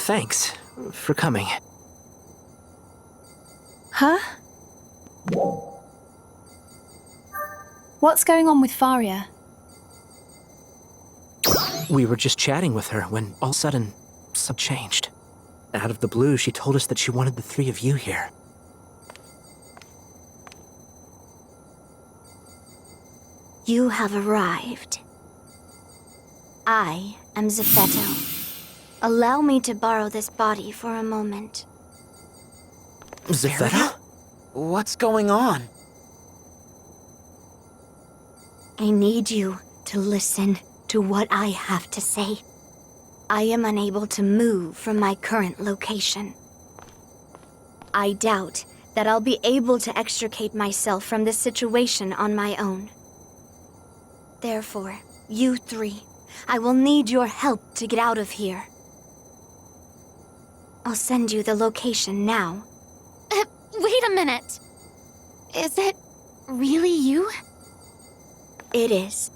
Thanks for coming. Huh? What's going on with Faria? We were just chatting with her when all of a sudden, something changed. Out of the blue, she told us that she wanted the three of you here. You have arrived. I am Zephetto. Allow me to borrow this body for a moment. Zephetto? What's going on? I need you to listen to what I have to say. I am unable to move from my current location. I doubt that I'll be able to extricate myself from this situation on my own. Therefore, you three, I will need your help to get out of here. I'll send you the location now. Wait a minute. Is it really you? It is.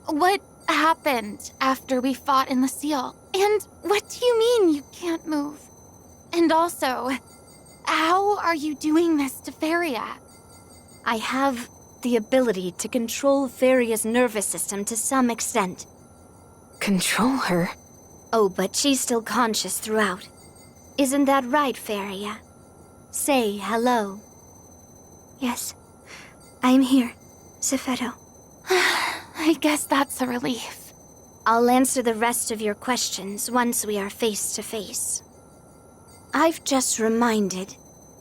What happened after we fought in the seal? And what do you mean you can't move? And also, how are you doing this to Faria? I have the ability to control Faria's nervous system to some extent. Control her? Oh, but she's still conscious throughout. Isn't that right, Faria? Say hello. Yes, I'm here, Zephetto. I guess that's a relief. I'll answer the rest of your questions once we are face to face. I've just reminded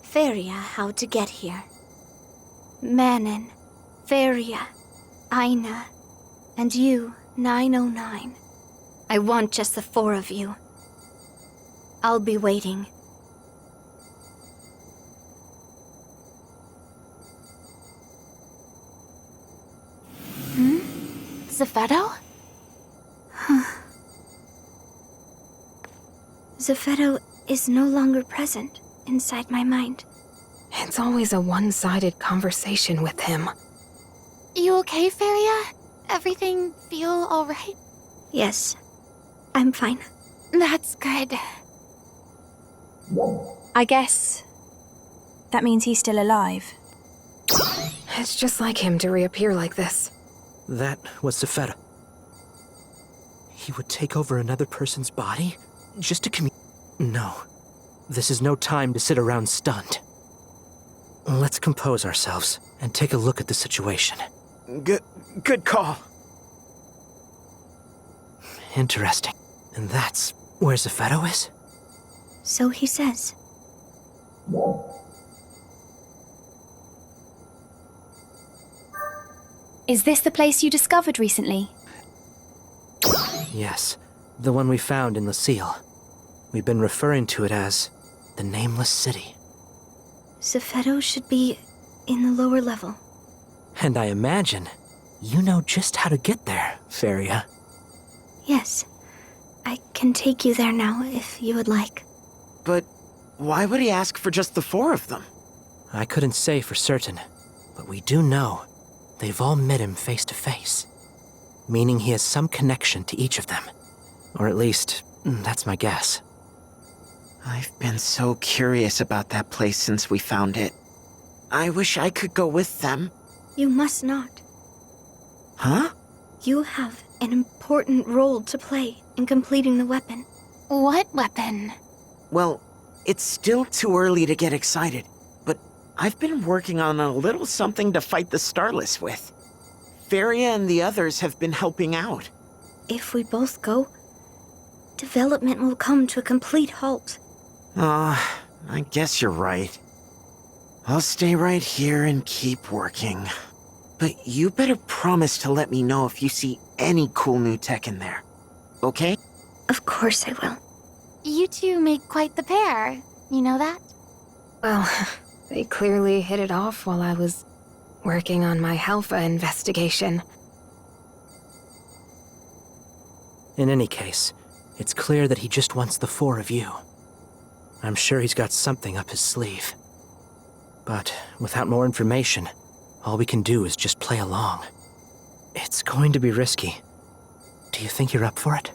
Faria how to get here. Manon, Faria, Aina, and you, 909. I want just the four of you. I'll be waiting. Zephetto? Zephetto is no longer present inside my mind. It's always a one-sided conversation with him. You okay, Faria? Everything feel alright? Yes, I'm fine. That's good. I guess that means he's still alive. It's just like him to reappear like this. That was Zephetto. He would take over another person's body just to No. This is no time to sit around stunned. Let's compose ourselves and take a look at the situation. Good call. Interesting. And that's where Zephetto is? So he says. Is this the place you discovered recently? Yes, the one we found in the seal. We've been referring to it as the Nameless City. Zephetto should be in the lower level. And I imagine you know just how to get there, Faria. Yes, I can take you there now if you would like. But why would he ask for just the four of them? I couldn't say for certain, but we do know they've all met him face to face. Meaning he has some connection to each of them. Or at least, that's my guess. I've been so curious about that place since we found it. I wish I could go with them. You must not. Huh? You have an important role to play in completing the weapon. What weapon? Well, it's still too early to get excited, but I've been working on a little something to fight the Starless with. Faria and the others have been helping out. If we both go, development will come to a complete halt. I guess you're right. I'll stay right here and keep working. But you better promise to let me know if you see any cool new tech in there. Okay? Of course I will. You two make quite the pair. You know that? Well, they clearly hit it off while I was working on my Halpha investigation. In any case, it's clear that he just wants the four of you. I'm sure he's got something up his sleeve. But without more information, all we can do is just play along. It's going to be risky. Do you think you're up for it?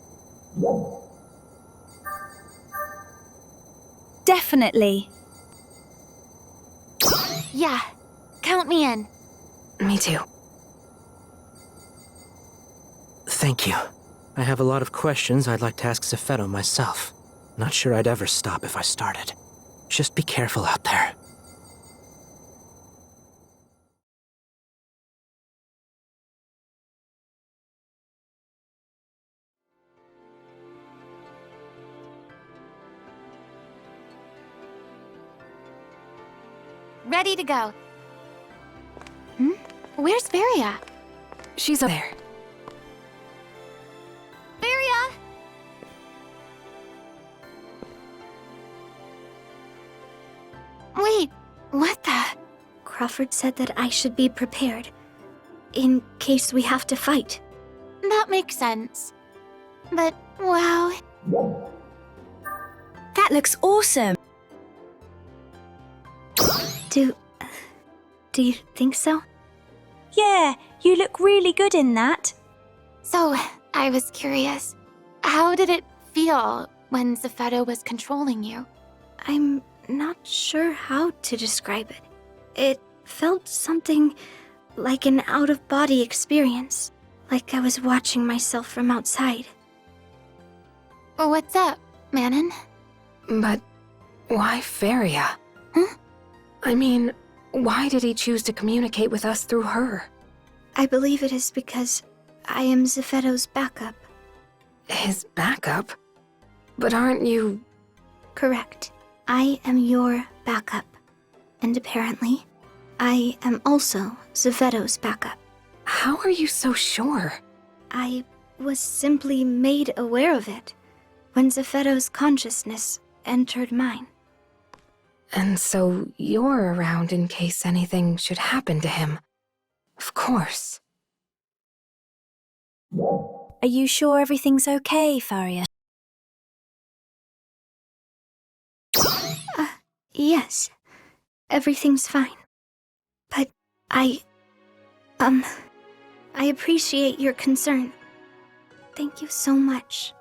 Definitely. Yeah, count me in. Me too. Thank you. I have a lot of questions I'd like to ask Zepheto myself. Not sure I'd ever stop if I started. Just be careful out there. Ready to go. Where's Varia? She's up there. Varia! Wait, what the? Crawford said that I should be prepared, in case we have to fight. That makes sense. But, wow. That looks awesome. Do you think so? Yeah, you look really good in that. So, I was curious. How did it feel when Zepheto was controlling you? I'm not sure how to describe it. It felt something like an out-of-body experience, like I was watching myself from outside. What's up, Manon? But why Feria? Huh? I mean, why did he choose to communicate with us through her? I believe it is because I am Zepheto's backup. His backup? But aren't you... Correct. I am your backup. And apparently, I am also Zepheto's backup. How are you so sure? I was simply made aware of it when Zepheto's consciousness entered mine. And so you're around in case anything should happen to him. Of course. Are you sure everything's okay, Faria? Yes, everything's fine. But I appreciate your concern. Thank you so much.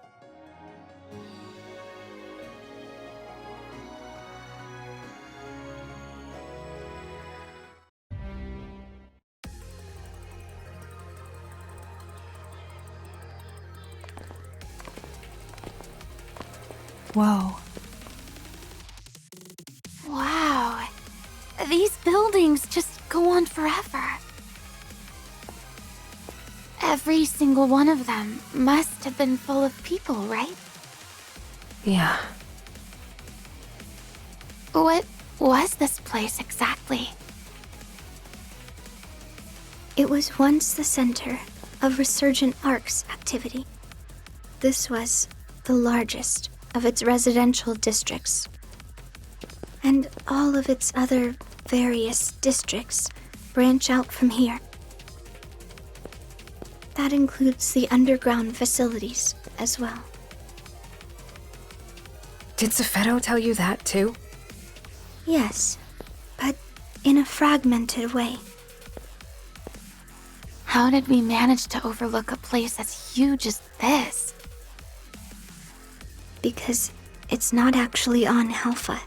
Whoa. Wow. These buildings just go on forever. Every single one of them must have been full of people, right? Yeah. What was this place exactly? It was once the center of resurgent ARKS activity. This was the largest of its residential districts. And all of its other various districts branch out from here. That includes the underground facilities as well. Did Zepheto tell you that too? Yes, but in a fragmented way. How did we manage to overlook a place as huge as this? Because it's not actually on Halpha.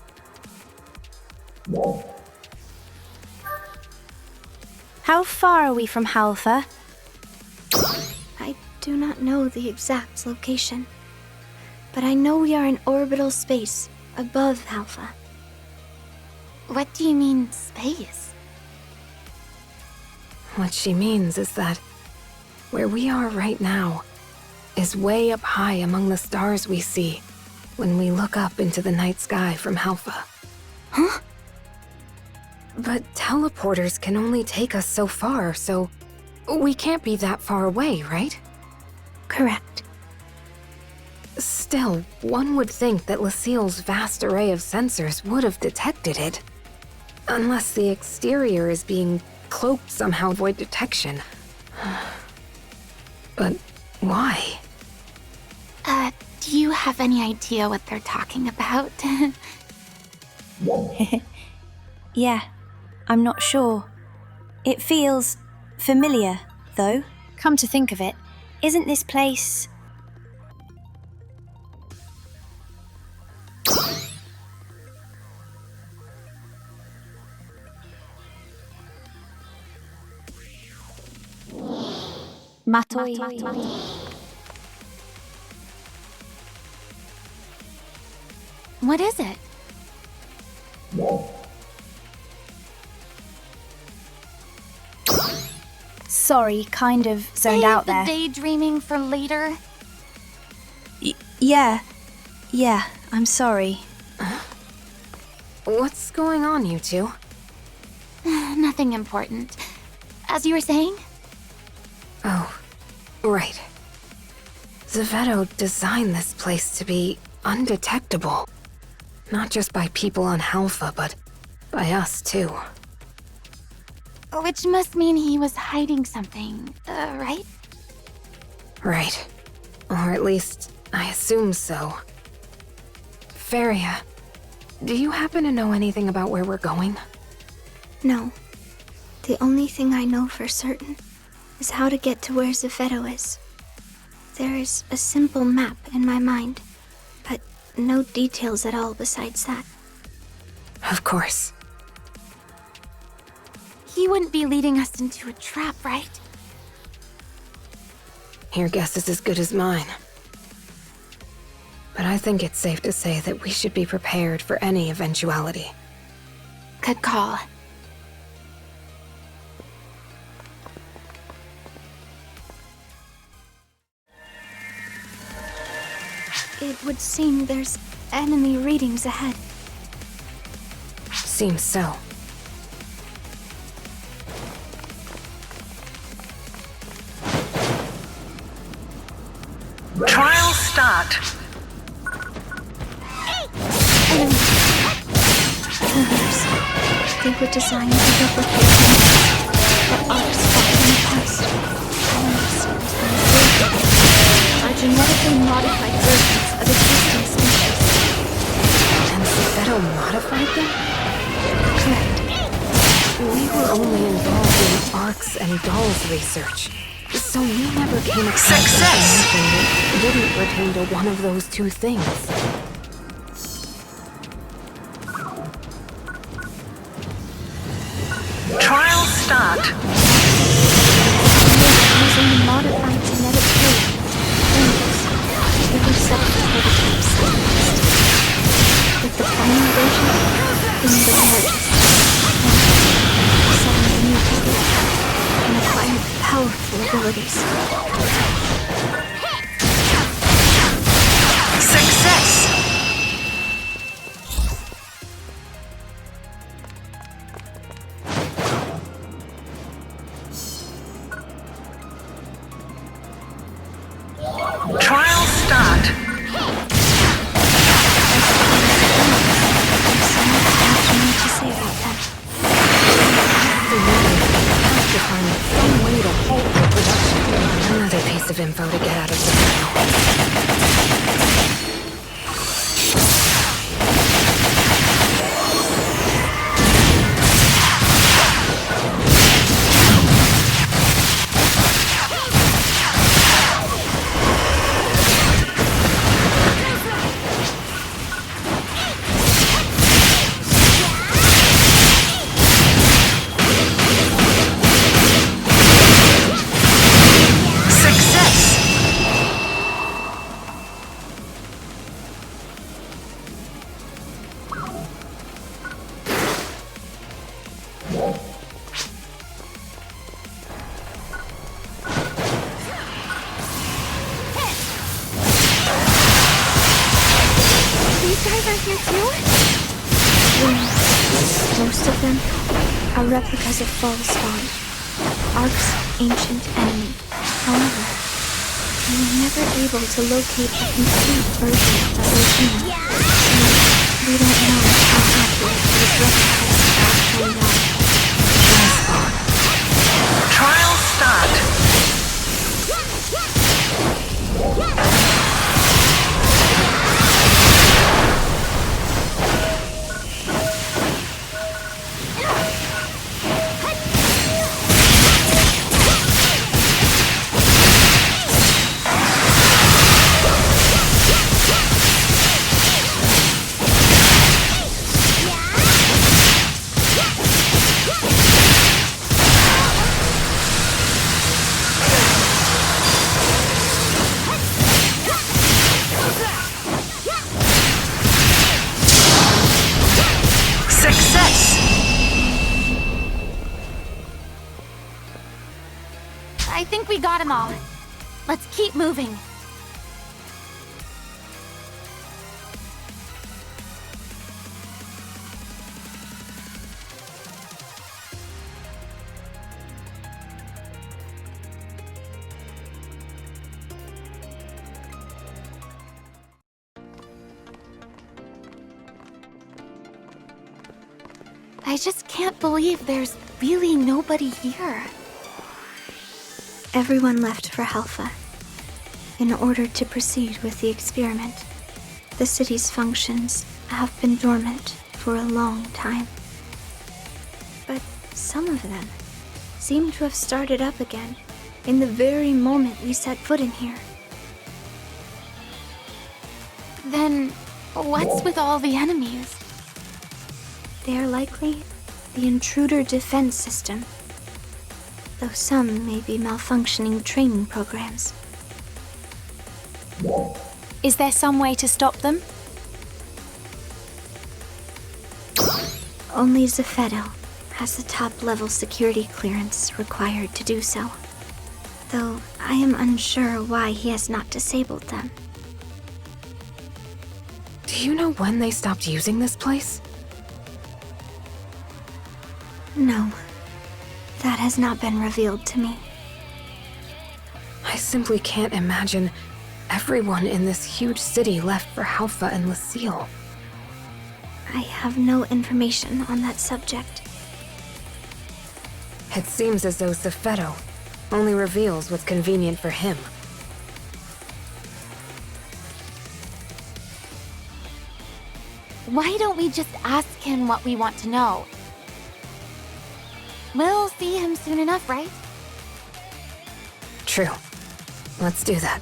How far are we from Halpha? I do not know the exact location, but I know we are in orbital space above Halpha. What do you mean, space? What she means is that where we are right now is way up high among the stars we see when we look up into the night sky from Halpha. Huh? But teleporters can only take us so far, so we can't be that far away, right? Correct. Still, one would think that Lucille's vast array of sensors would have detected it. Unless the exterior is being cloaked somehow to avoid detection. But why? Do you have any idea what they're talking about? Yeah, I'm not sure. It feels familiar, though. Come to think of it, isn't this place... Matoi. What is it? Sorry, kind of zoned out there. Save the daydreaming for later. Yeah, I'm sorry. What's going on, you two? Nothing important. As you were saying? Oh, right. Zevetto designed this place to be undetectable. Not just by people on Halpha, but by us too. Which must mean he was hiding something, right? Right. Or at least, I assume so. Feria, do you happen to know anything about where we're going? No. The only thing I know for certain is how to get to where Zevetto is. There is a simple map in my mind, but no details at all besides that. Of course. He wouldn't be leading us into a trap, right? Your guess is as good as mine. But I think it's safe to say that we should be prepared for any eventuality. Good call. It would seem there's enemy readings ahead. Seems so. Trial start. Killers. They were designed to replicate what ARKS fought in the past. Are genetically modified versions of existing species. And Zevetto modified them? Correct. We were only involved in ARKS and dolls research. So we never came across anything that didn't pertain to one of those two things. Trial start. Using the modified genetic code, they were set prototypes scientists. With the final version being the largest, suddenly mutated and acquired powerful abilities. Success. Trial start. To say about that. Have to find some way to halt the production. Another piece of info to get out of Zevetto. Success. These guys are here too? Yes, most of them are replicas of Spawn, ARK's ancient enemy. However, we were never able to locate a complete version of the original. We don't know how accurate these replicas actually are. Trial start. I think we got them all. Let's keep moving. I just can't believe there's really nobody here. Everyone left for Halpha in order to proceed with the experiment. The city's functions have been dormant for a long time. But some of them seem to have started up again in the very moment we set foot in here. Then, what's with all the enemies? They are likely the intruder defense system, though some may be malfunctioning training programs. Is there some way to stop them? Only Zephedo has the top-level security clearance required to do so, though I am unsure why he has not disabled them. Do you know when they stopped using this place? No, that has not been revealed to me. I simply can't imagine everyone in this huge city left for Halpha and Lucille. I have no information on that subject. It seems as though Zephedo only reveals what's convenient for him. Why don't we just ask him what we want to know? We'll see him soon enough, right? True. Let's do that.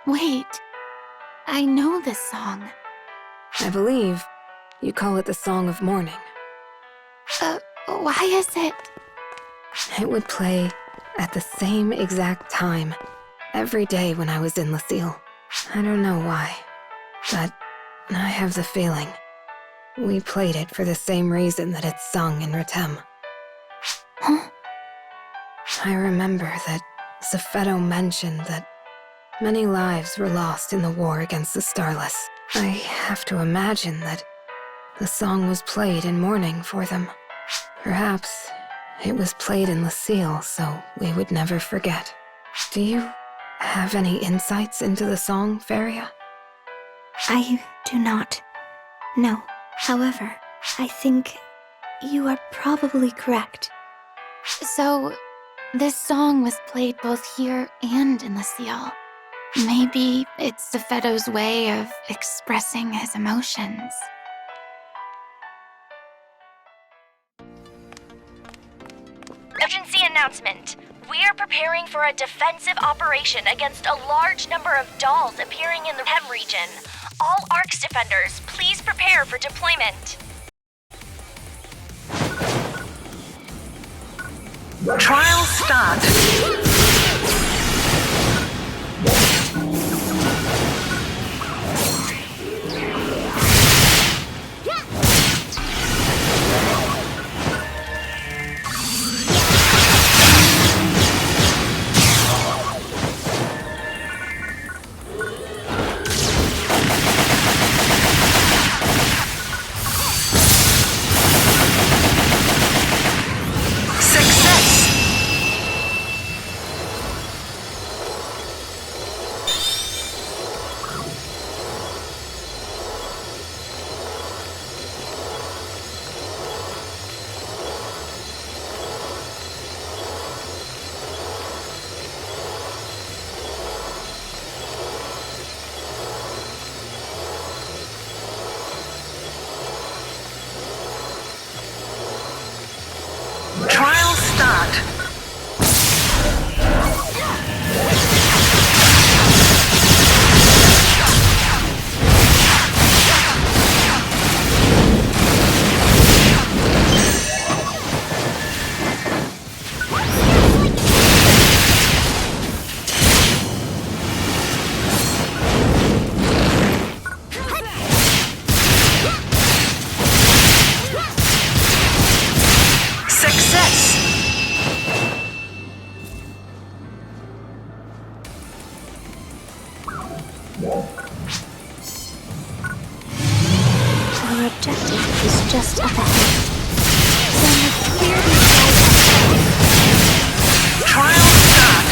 Wait, I know this song. I believe you call it the Song of Morning. Why is it? It would play at the same exact time every day when I was in Lucille. I don't know why, but I have the feeling we played it for the same reason that it's sung in Retem. Huh? I remember that Zephedo mentioned that many lives were lost in the war against the Starless. I have to imagine that the song was played in mourning for them. Perhaps it was played in Lucille so we would never forget. Do you have any insights into the song, Feria? I do not. No. However, I think you are probably correct. So, this song was played both here and in Lucille. Maybe it's Zephedo's way of expressing his emotions. Emergency announcement. We are preparing for a defensive operation against a large number of dolls appearing in the Hem region. All ARKS defenders, please prepare for deployment. Trial start. Our objective is just up ahead. Then let's clear these guys up. Trial start.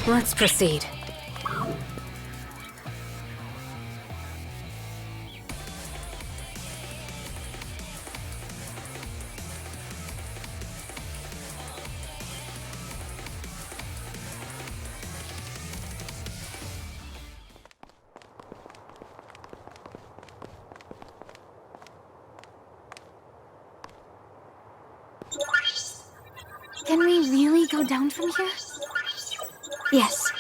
Let's proceed. Can we really go down from here? Yes.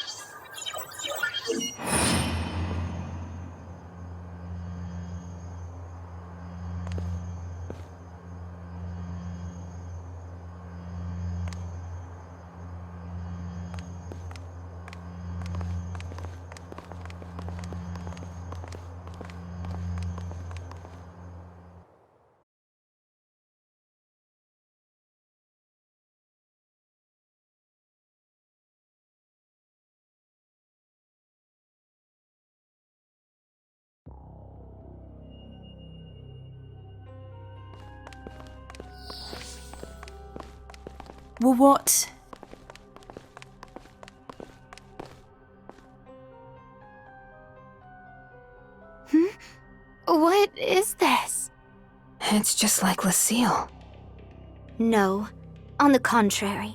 Well, what? What is this? It's just like Lucille. No. On the contrary.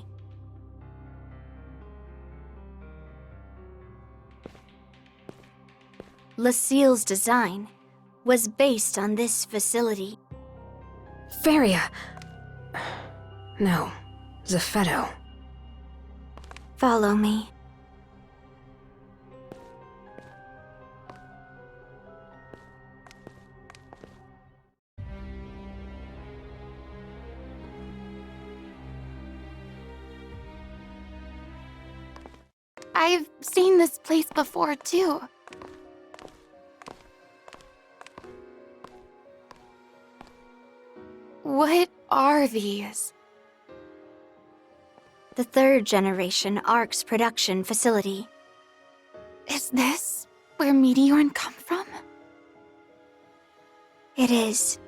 Lucille's design was based on this facility. Feria. No, Zeffetto. Follow me. I've seen this place before, too. What are these? The third generation ARKS production facility. Is this where Meteorn come from? It is.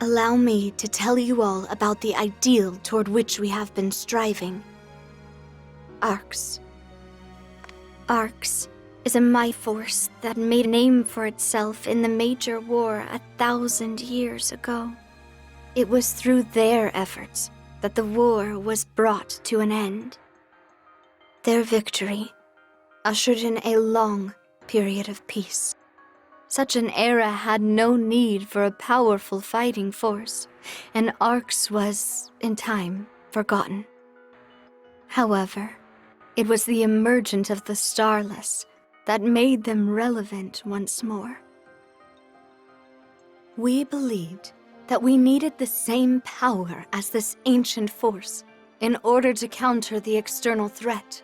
Allow me to tell you all about the ideal toward which we have been striving. ARKS. ARKS is a might force that made a name for itself in the major war 1,000 years ago. It was through their efforts that the war was brought to an end. Their victory ushered in a long period of peace. Such an era had no need for a powerful fighting force, and ARKS was, in time, forgotten. However, it was the emergence of the Starless that made them relevant once more. We believed that we needed the same power as this ancient force in order to counter the external threat.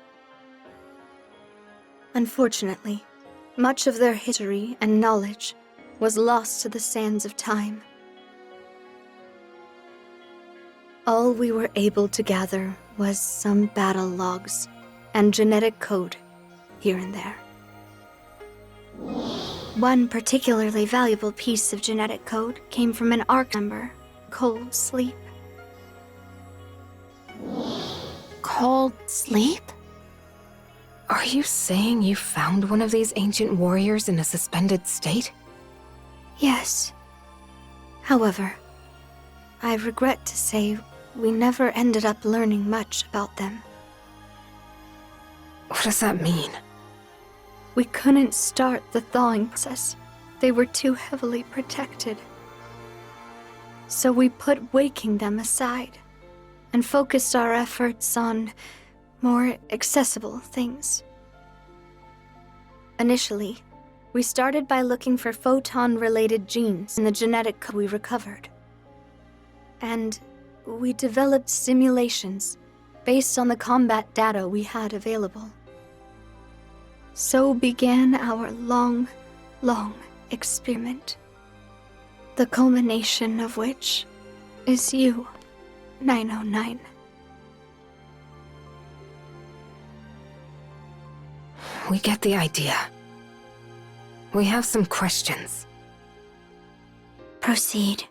Unfortunately, much of their history and knowledge was lost to the sands of time. All we were able to gather was some battle logs and genetic code here and there. One particularly valuable piece of genetic code came from an ARKS member, Cold Sleep. Cold sleep? Are you saying you found one of these ancient warriors in a suspended state? Yes. However, I regret to say we never ended up learning much about them. What does that mean? We couldn't start the thawing process. They were too heavily protected. So we put waking them aside and focused our efforts on more accessible things. Initially, we started by looking for photon-related genes in the genetic code we recovered. And we developed simulations based on the combat data we had available. So began our long, long experiment. The culmination of which is you, 909. We get the idea. We have some questions. Proceed.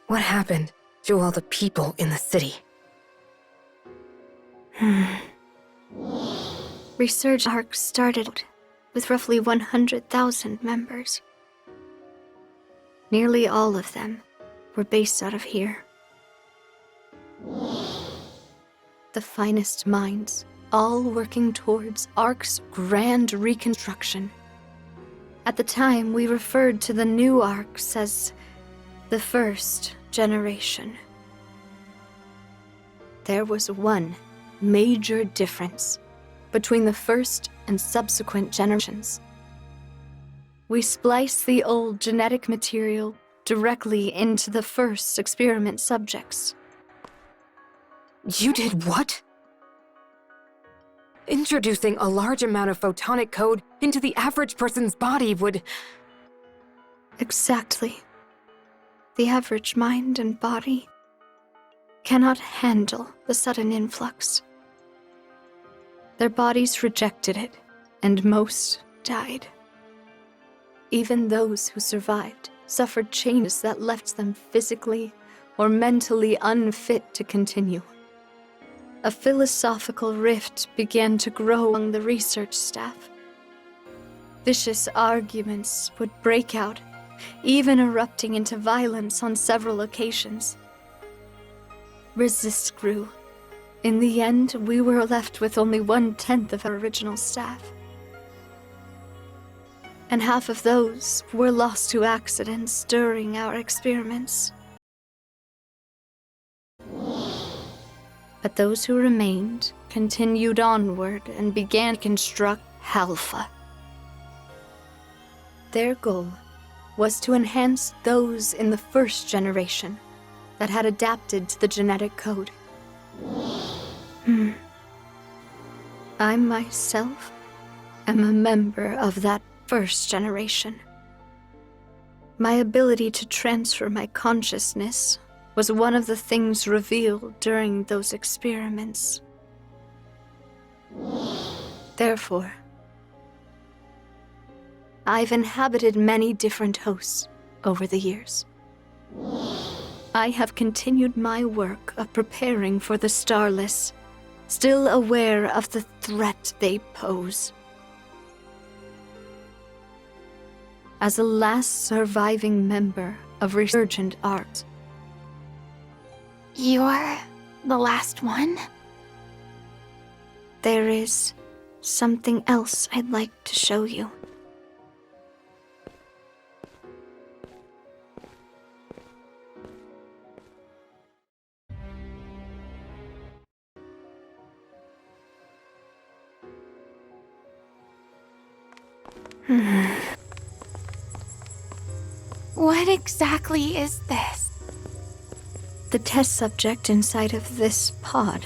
What happened to all the people in the city? Research ARKS started with roughly 100,000 members. Nearly all of them were based out of here. The finest minds, all working towards ARK's grand reconstruction. At the time, we referred to the new ARKS as the first generation. There was one major difference between the first and subsequent generations. We spliced the old genetic material directly into the first experiment subjects. You did what? Introducing a large amount of photonic code into the average person's body would... Exactly. The average mind and body cannot handle the sudden influx. Their bodies rejected it, and most died. Even those who survived suffered changes that left them physically or mentally unfit to continue. A philosophical rift began to grow among the research staff. Vicious arguments would break out, even erupting into violence on several occasions. Resist grew. In the end, we were left with only 1/10 of our original staff. And half of those were lost to accidents during our experiments. But those who remained continued onward and began to construct Alpha. Their goal was to enhance those in the first generation that had adapted to the genetic code. I myself am a member of that first generation. My ability to transfer my consciousness was one of the things revealed during those experiments. Therefore, I've inhabited many different hosts over the years. I have continued my work of preparing for the Starless, still aware of the threat they pose. As a last surviving member of Resurgent ARKS, You're the last one? there is something else I'd like to show you. What exactly is this? The test subject inside of this pod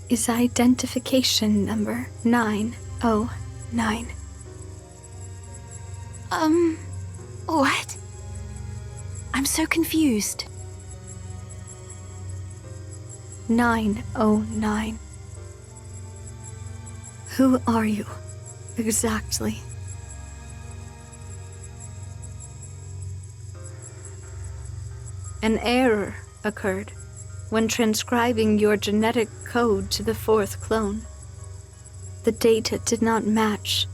is identification number 909. What? I'm so confused. 909. Who are you, exactly? An error occurred when transcribing your genetic code to the 4th clone. The data did not match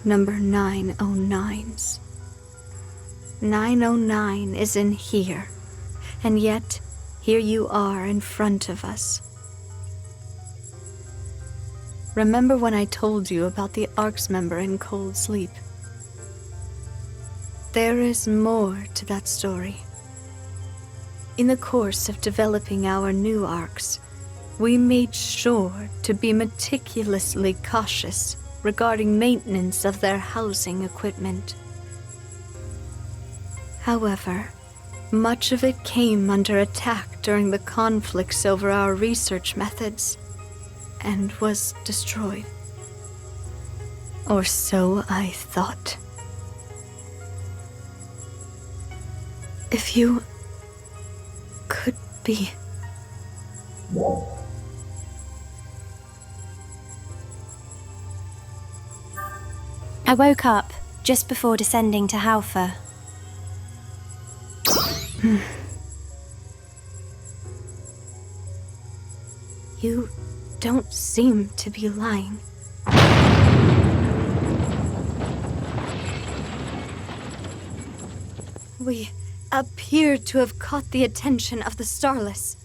number 909's. 909 is in here, and yet here you are in front of us. Remember when I told you about the ARKS member in Cold Sleep? There is more to that story. In the course of developing our new ARKS, we made sure to be meticulously cautious regarding maintenance of their housing equipment. However, much of it came under attack during the conflicts over our research methods, and was destroyed. Or so I thought. If you could be... I woke up just before descending to Halfa. You don't seem to be lying. We appear to have caught the attention of the Starless.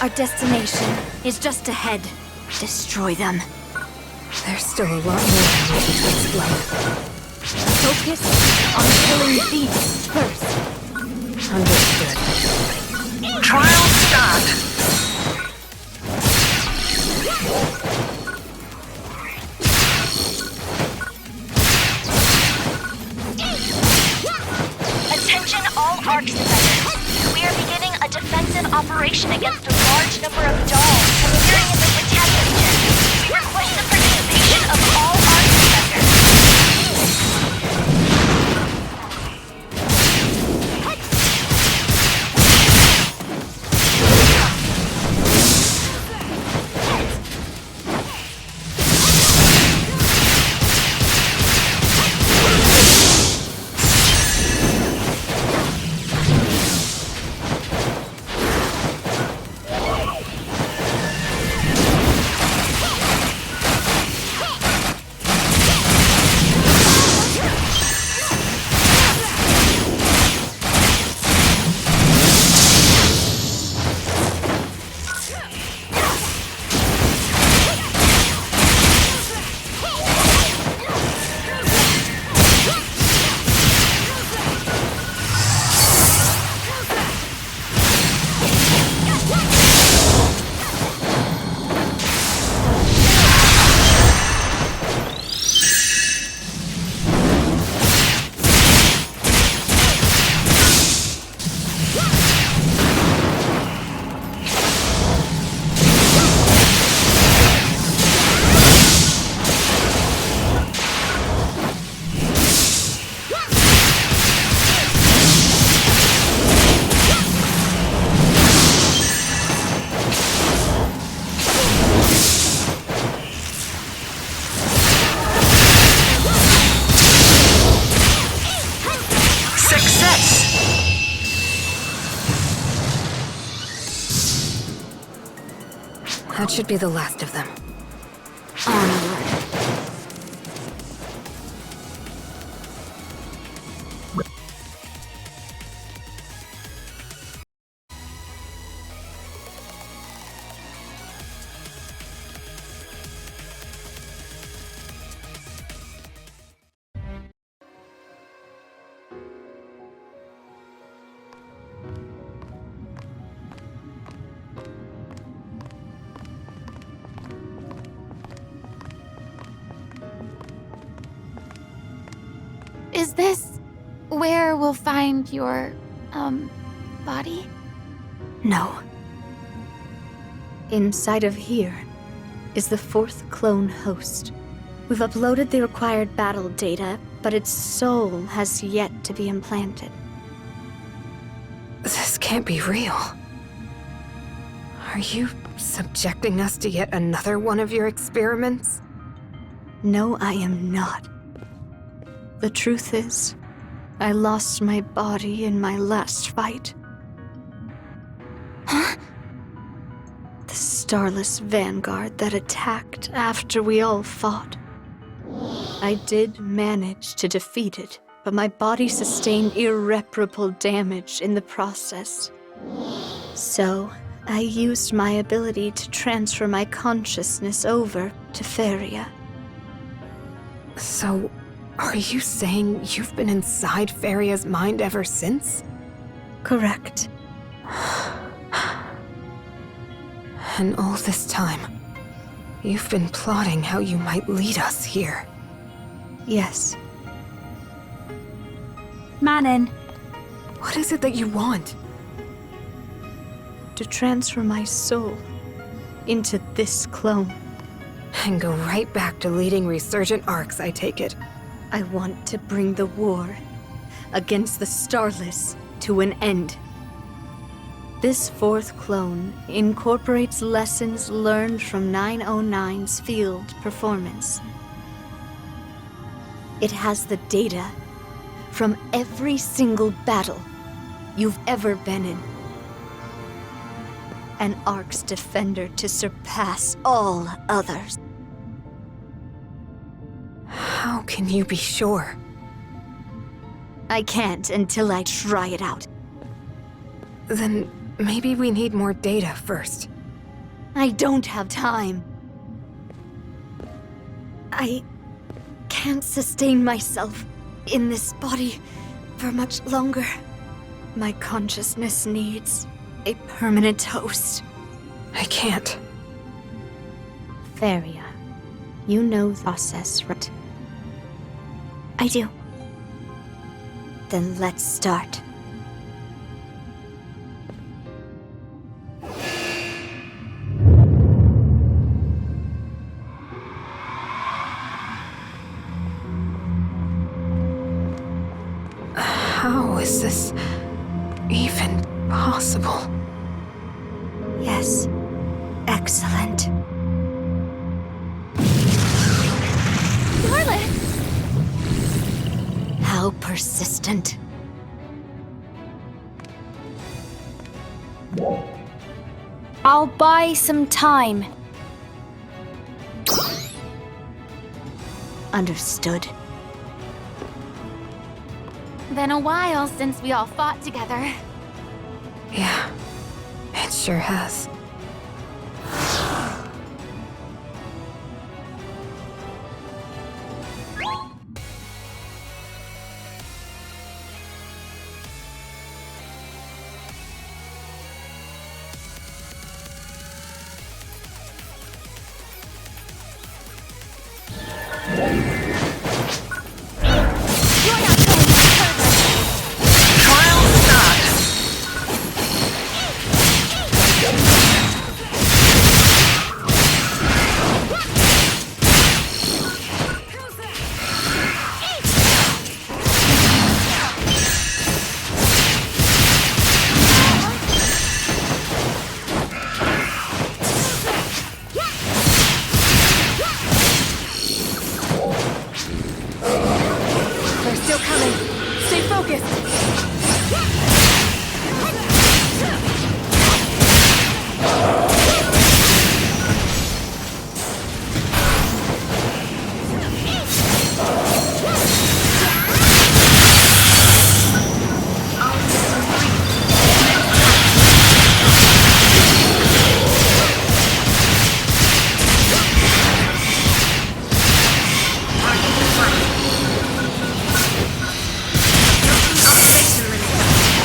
Our destination is just ahead. Destroy them. There's still a lot more I need to explain. Focus on killing thieves first. Understood. Trial start. Attention all ARKS defenders. We are beginning a defensive operation against a large number of dolls appearing in the Britannia region. We request the participation of all ARKS defenders. That should be the last of them. Onward. Is this where we'll find your, body? No. Inside of here is the 4th clone host. We've uploaded the required battle data, but its soul has yet to be implanted. This can't be real. Are you subjecting us to yet another one of your experiments? No, I am not. The truth is, I lost my body in my last fight. Huh? The Starless Vanguard that attacked after we all fought. I did manage to defeat it, but my body sustained irreparable damage in the process. So, I used my ability to transfer my consciousness over to Feria. So, are you saying you've been inside Feria's mind ever since? Correct. And all this time, you've been plotting how you might lead us here. Yes. Manon, What is it that you want? To transfer my soul into this clone. And go right back to leading resurgent ARKS, I take it. I want to bring the war against the Starless to an end. This 4th clone incorporates lessons learned from 909's field performance. It has the data from every single battle you've ever been in. An ARKS defender to surpass all others. How can you be sure? I can't until I try it out. Then maybe we need more data first. I don't have time. I can't sustain myself in this body for much longer. My consciousness needs a permanent host. I can't. Feria, you know the process, right? I do. Then let's start. How is this even possible? Yes. Excellent. Scarlet! How persistent. I'll buy some time. Understood. Been a while since we all fought together. Yeah, it sure has. Trial start. They're still coming. Stay focused. Observation limit.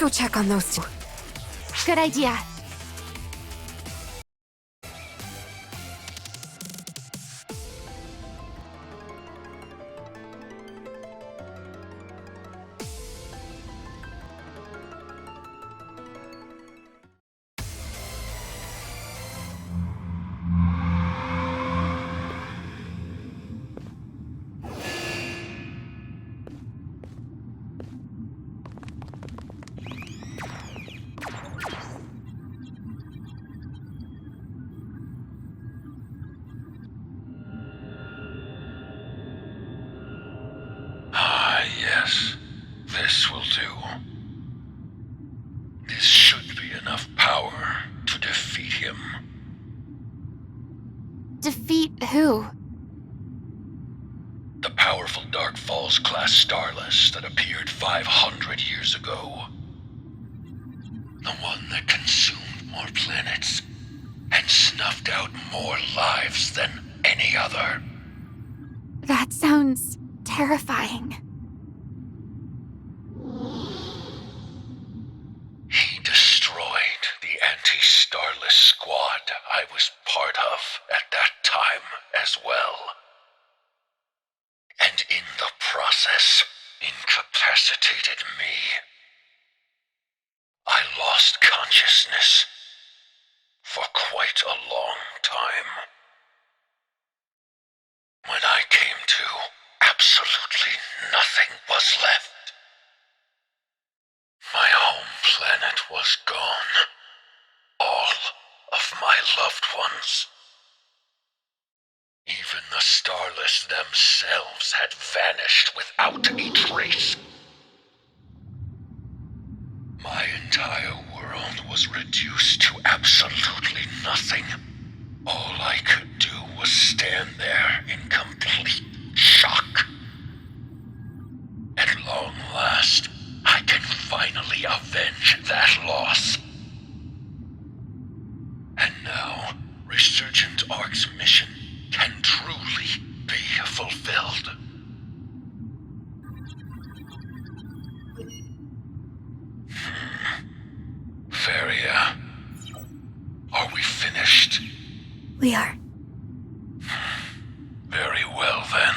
go check on those two. Good idea. Yes, this will do. This should be enough power to defeat him. Defeat who? The powerful Dark Falls class Starless that appeared 500 years ago. The one that consumed more planets and snuffed out more lives than any other. That sounds terrifying. He destroyed the anti-Starless squad I was part of at that time as well. And in the process, incapacitated me. I lost consciousness for quite a long time. When I came to, absolutely nothing was left. My home planet was gone. All of my loved ones. Even the Starless themselves had vanished without a trace. My entire world was reduced to absolutely nothing. All I could do was stand there in complete shock. At long last, I can finally avenge that loss. And now, Resurgent ARKS' mission can truly be fulfilled. Feria, are we finished? We are. Very well then.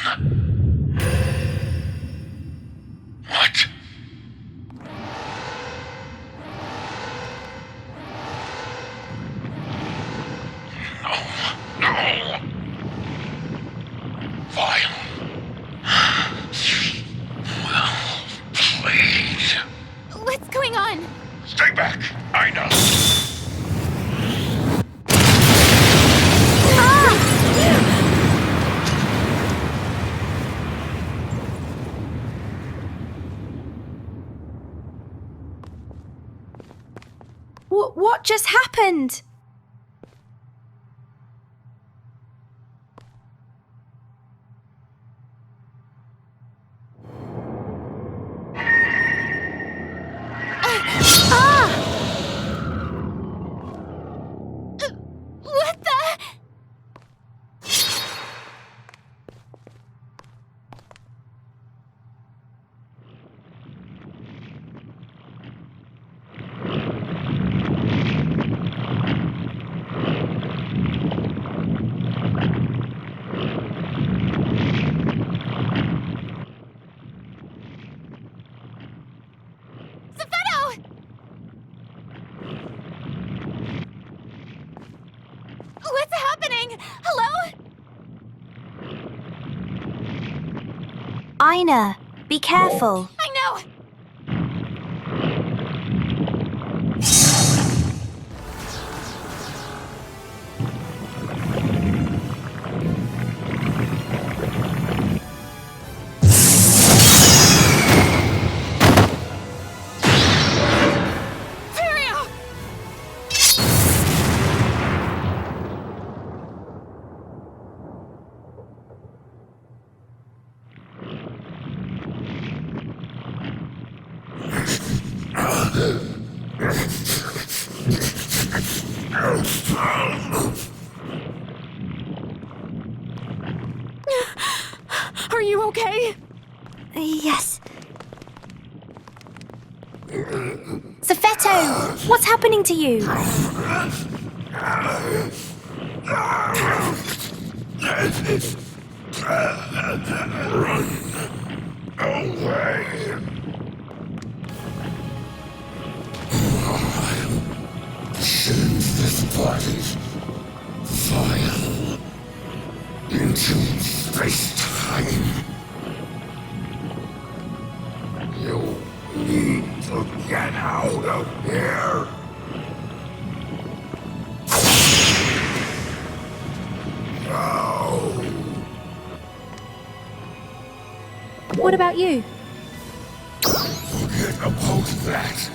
What? No. Fine. Well played. What's going on? Stay back. I know. What just happened? What the? What's happening? Hello? Ina, be careful. I know. Are you okay? Yes. What's happening to you? Send this body vile into space-time. You need to get out of here. Now. What about you? Forget about that.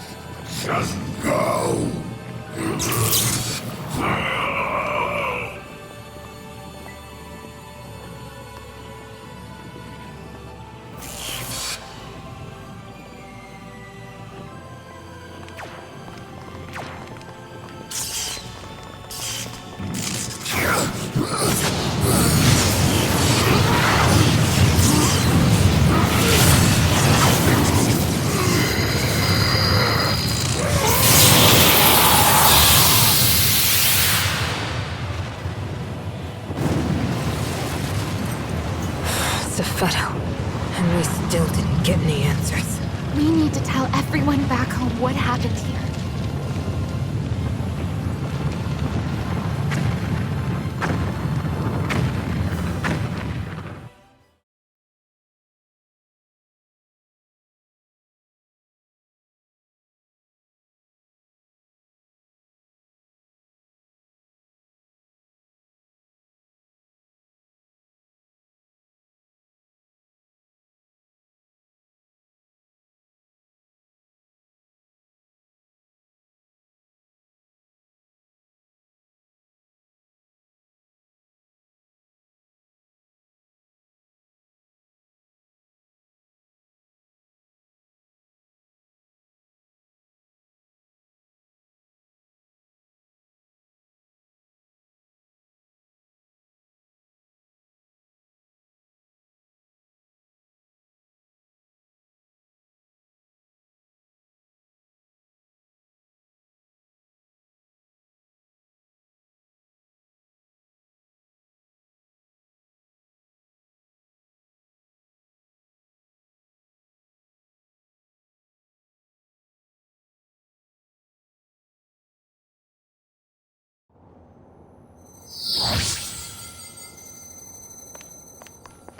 Just go. Zepheto. And we still didn't get any answers. We need to tell everyone back home what happened here.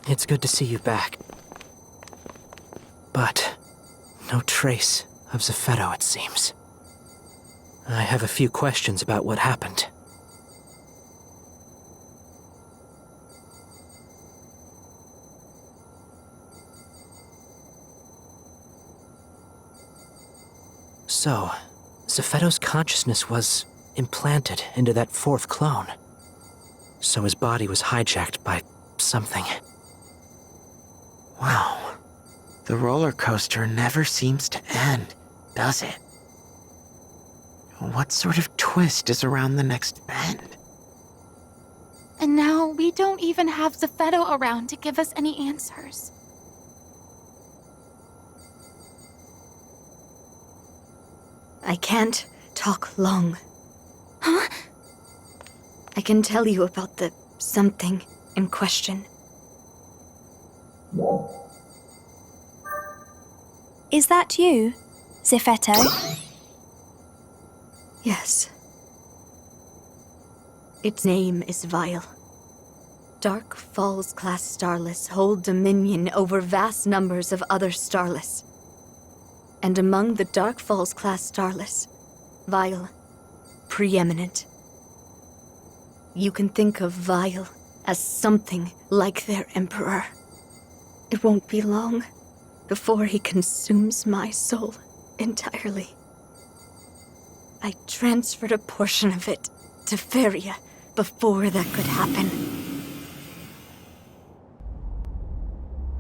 It's good to see you back. But no trace of Zepheto, it seems. I have a few questions about what happened. So, Zepheto's consciousness was implanted into that fourth clone. So his body was hijacked by something. Wow. The roller coaster never seems to end, does it? What sort of twist is around the next bend? And now we don't even have Zepheto around to give us any answers. I can't talk long. Huh? I can tell you about the something in question. Is that you, Zepheto? Yes. Its name is Vile. Dark Falls class Starless hold dominion over vast numbers of other Starless. And among the Dark Falls class Starless, Vile, preeminent. You can think of Vile as something like their Emperor. It won't be long before he consumes my soul entirely. I transferred a portion of it to Feria before that could happen.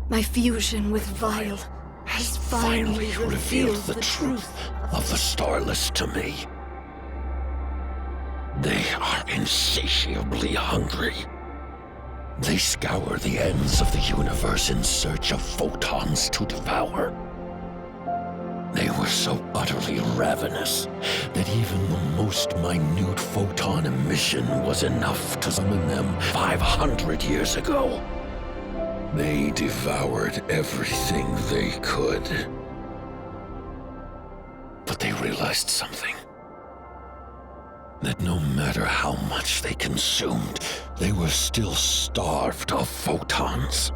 My fusion with Vile has finally revealed the truth of the Starless to me. They are insatiably hungry. They scour the ends of the universe in search of photons to devour. They were so utterly ravenous that even the most minute photon emission was enough to summon them 500 years ago. They devoured everything they could. But they realized something. That no matter how much they consumed, they were still starved of photons.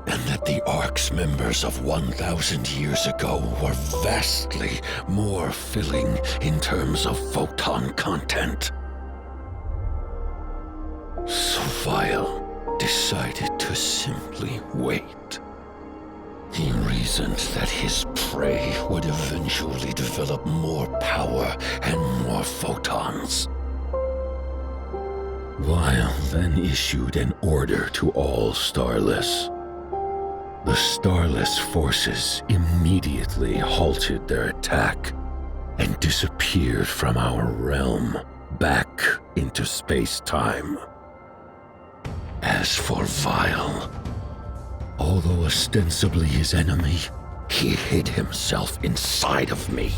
And that the ARKS members of 1,000 years ago were vastly more filling in terms of photon content. So Vile decided to simply wait. He reasoned that his prey would eventually develop more power and more photons. Vile then issued an order to all Starless. The Starless forces immediately halted their attack and disappeared from our realm back into space-time. As for Vile, although ostensibly his enemy, he hid himself inside of me.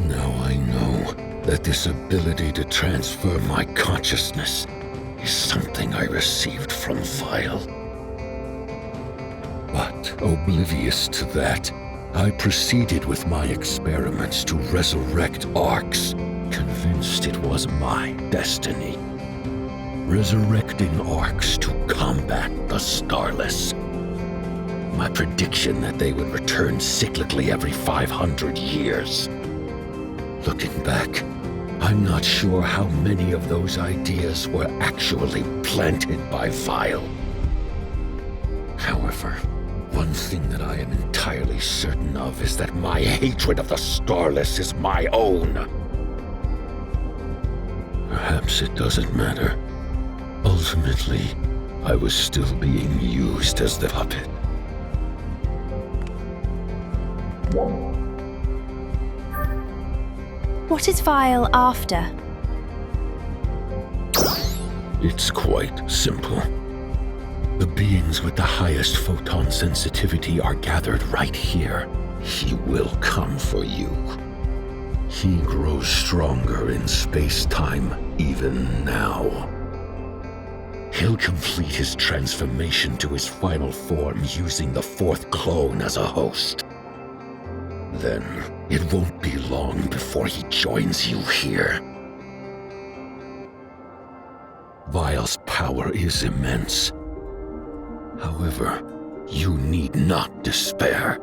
Now I know that this ability to transfer my consciousness is something I received from Vile. But oblivious to that, I proceeded with my experiments to resurrect ARKS, convinced it was my destiny. Resurrecting ARKS to combat the Starless. My prediction that they would return cyclically every 500 years. Looking back, I'm not sure how many of those ideas were actually planted by Vile. However, one thing that I am entirely certain of is that my hatred of the Starless is my own. Perhaps it doesn't matter. Ultimately, I was still being used as the puppet. What is Vile after? It's quite simple. The beings with the highest photon sensitivity are gathered right here. He will come for you. He grows stronger in space-time even now. He'll complete his transformation to his final form using the fourth clone as a host. Then, it won't be long before he joins you here. Vile's power is immense. However, you need not despair.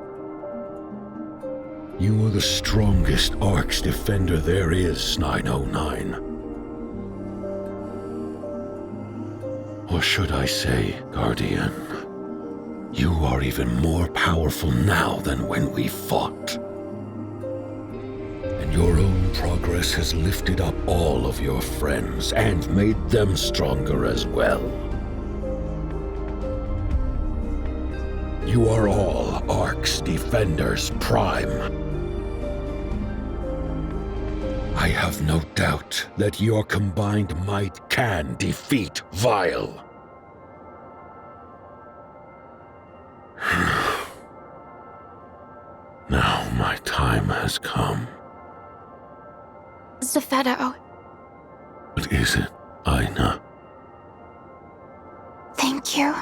You are the strongest ARKS defender there is, 909. Or should I say, Guardian, you are even more powerful now than when we fought. And your own progress has lifted up all of your friends and made them stronger as well. You are all ARKS Defenders Prime. I have no doubt that your combined might can defeat Vile. Now my time has come. Zephedo. What is it, Aina? Thank you.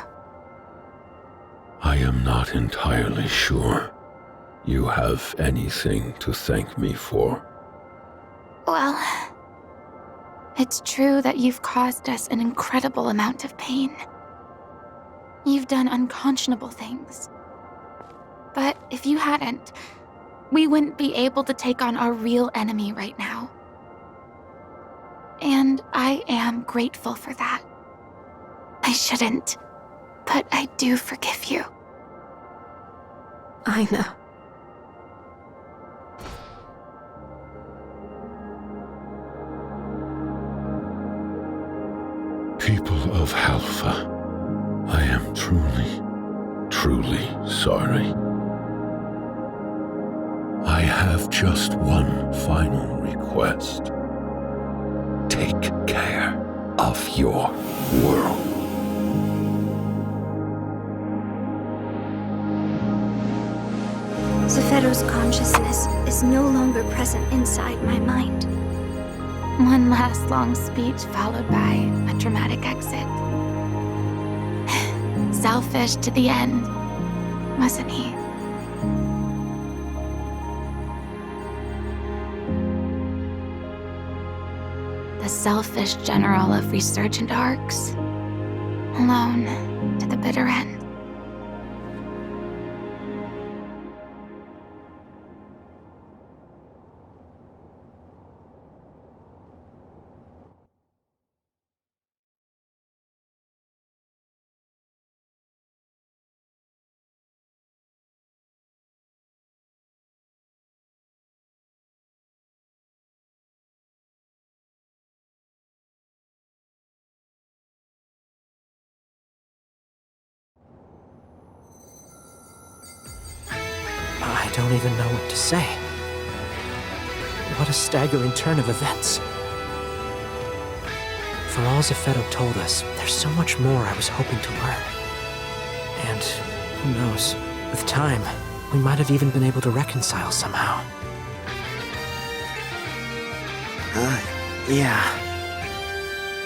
I am not entirely sure you have anything to thank me for. Well, it's true that you've caused us an incredible amount of pain. You've done unconscionable things. But if you hadn't, we wouldn't be able to take on our real enemy right now. And I am grateful for that. I shouldn't, but I do forgive you. Aina. People of Halpha, I am truly, truly sorry. I have just one final request. Take care of your world. Zeffeto's consciousness is no longer present inside my mind. One last long speech followed by a dramatic exit. Selfish to the end, wasn't he? The selfish general of resurgent ARKS, alone to the bitter end. I don't even know what to say. What a staggering turn of events. For all Zeffeto told us, there's so much more I was hoping to learn. And who knows, with time, we might have even been able to reconcile somehow. Yeah.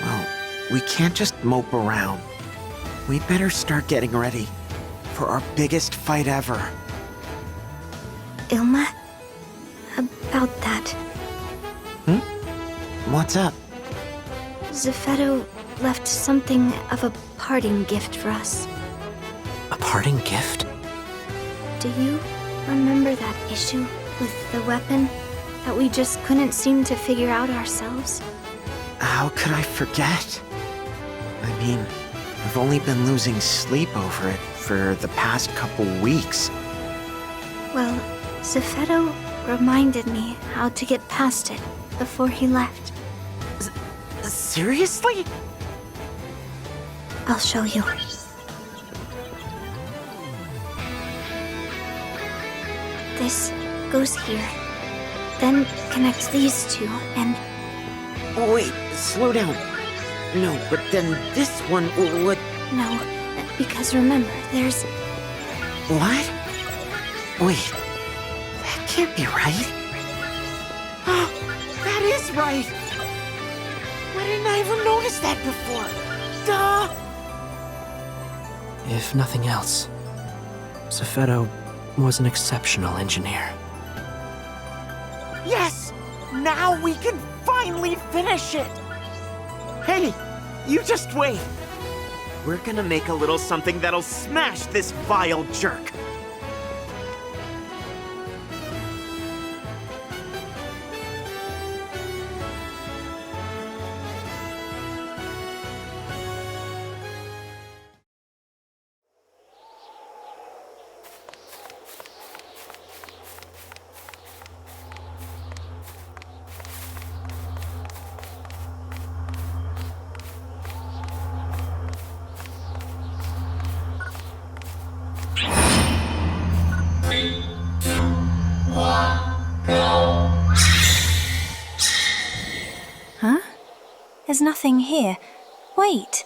Well, we can't just mope around. We better start getting ready for our biggest fight ever. Ilma? About that. What's up? Zeffeto left something of a parting gift for us. A parting gift? Do you remember that issue with the weapon that we just couldn't seem to figure out ourselves? How could I forget? I mean, I've only been losing sleep over it for the past couple weeks. Well, Zeffeto reminded me how to get past it before he left. Seriously? I'll show you. This goes here, then connects these two, and... Oh, wait, slow down. No, but then this one, what? No, because remember, there's... What? Wait, that can't be right. Oh, that is right! Why didn't I ever notice that before? Duh! If nothing else, Zeffeto was an exceptional engineer. Yes! Now we can finally finish it! Hey, you just wait. We're gonna make a little something that'll smash this vile jerk. Huh? There's nothing here. Wait.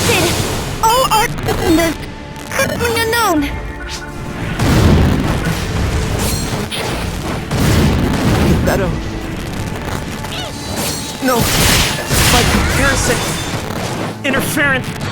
detected! All ARKS in the currently unknown! Beto. No. By comparison. Interference.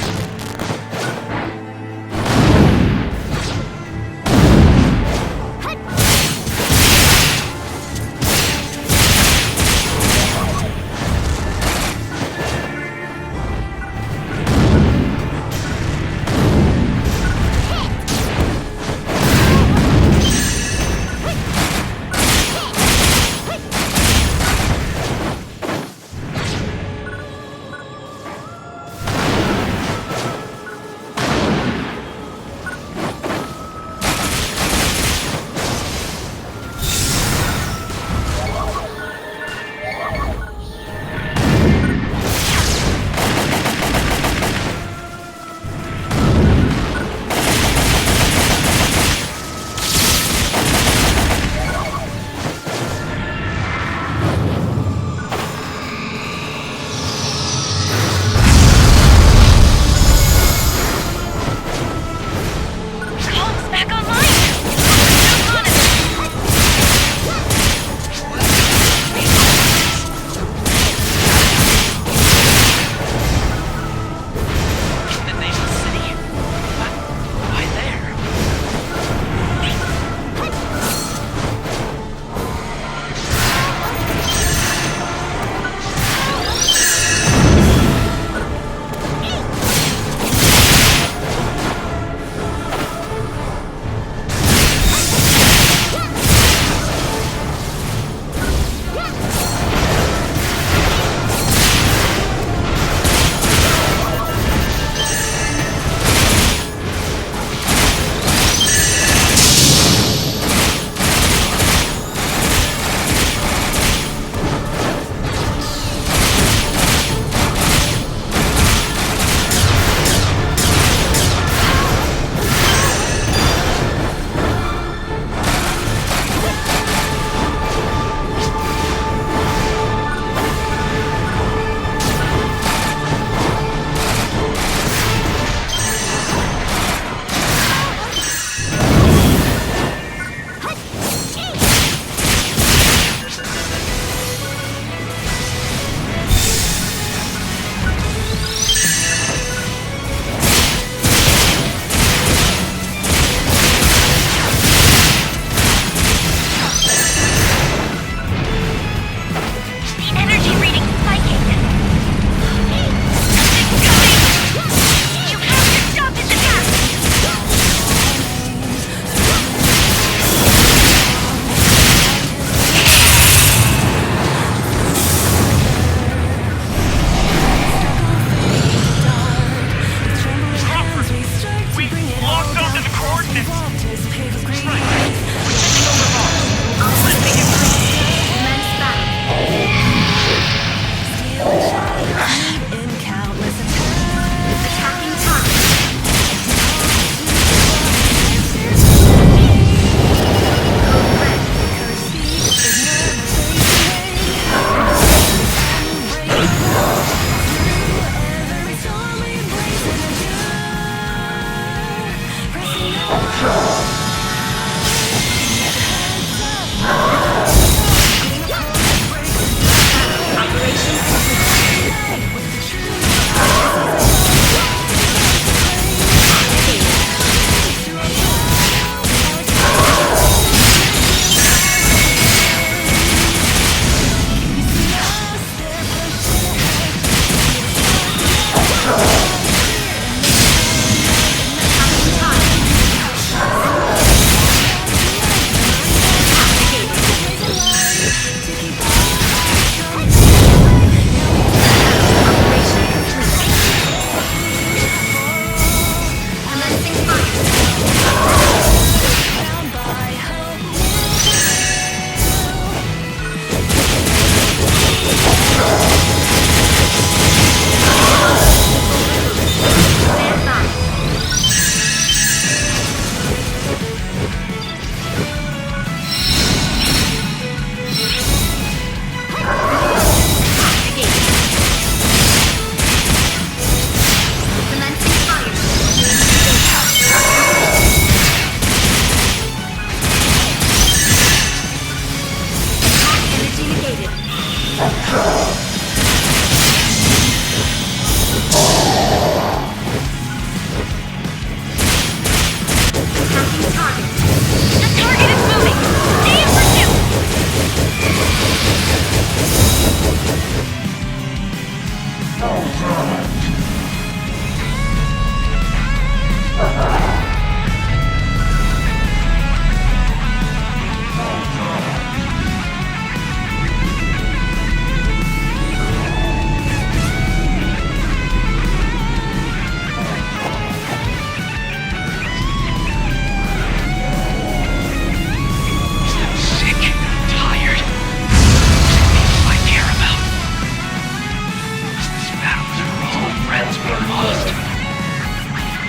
Friends were lost.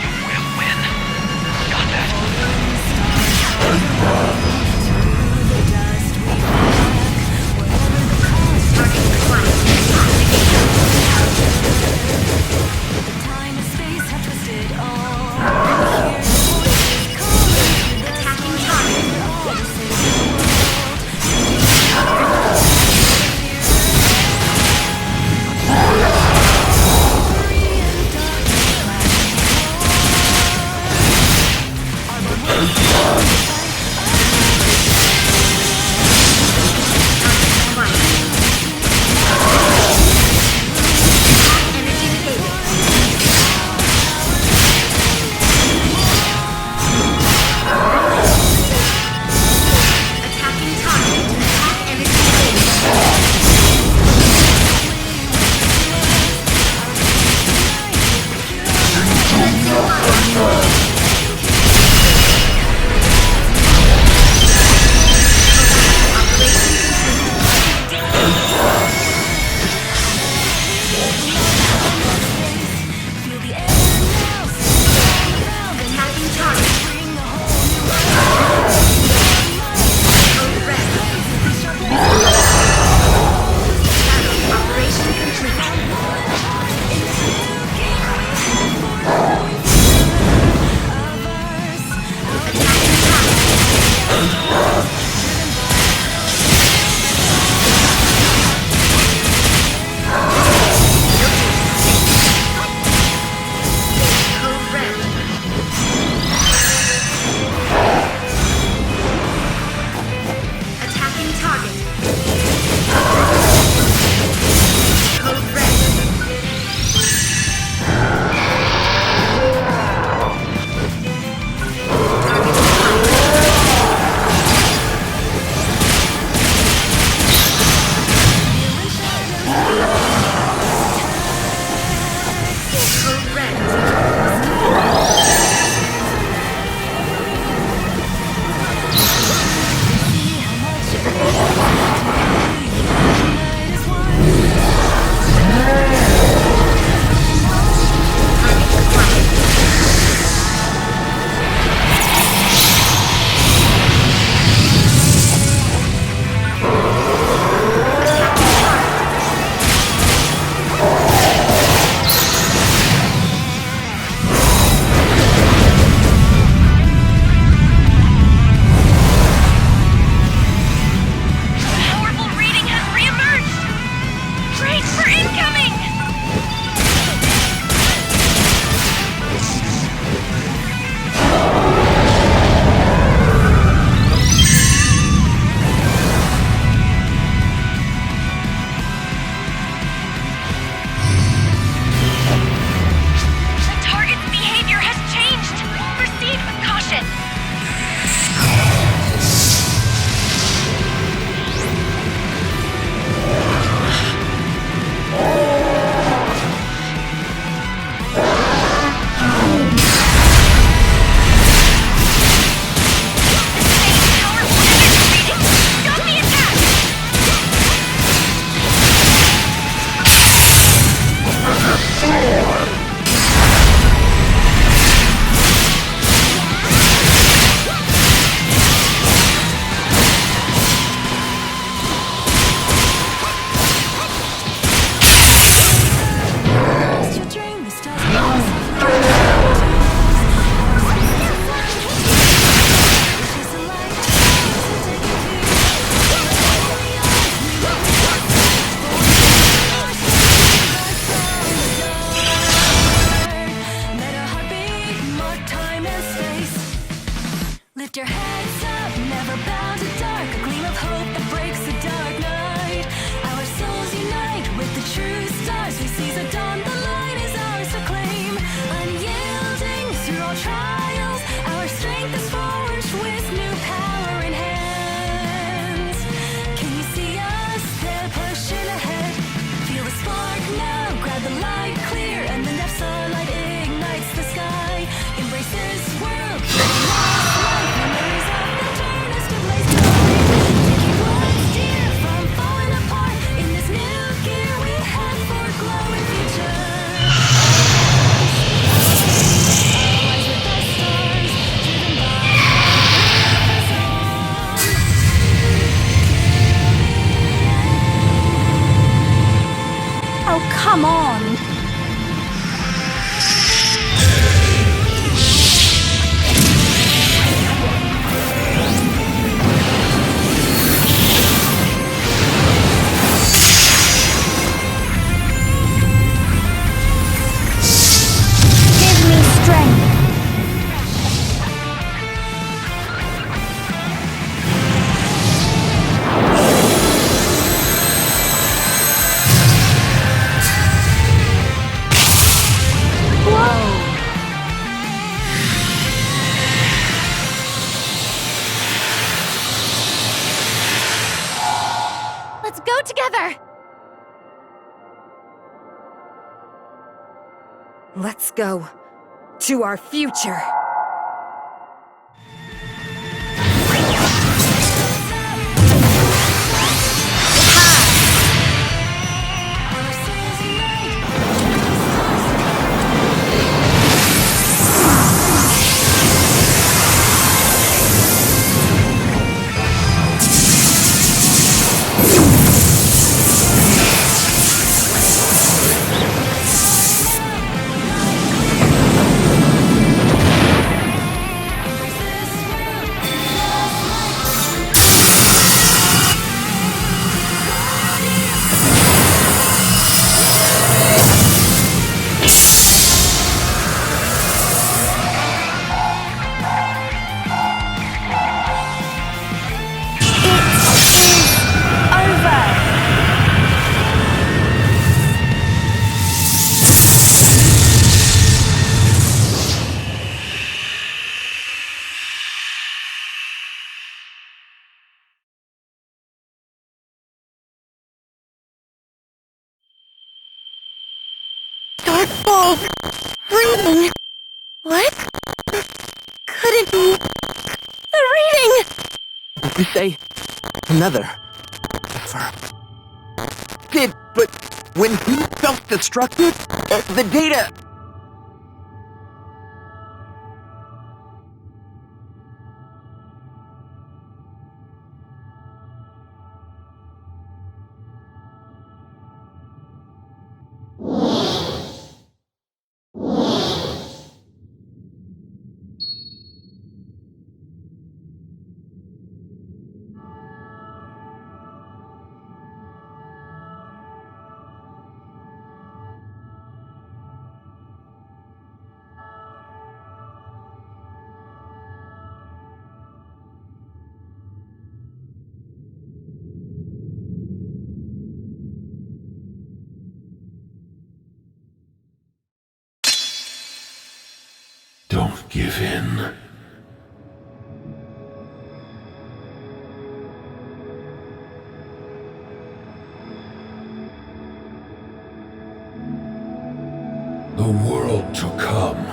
You will win. together! Let's go to our future. Darkfall! Reading! What? Could it be... the reading? Did they... another... ever... Did, but when you self-destructed, the data... Don't give in. The world to come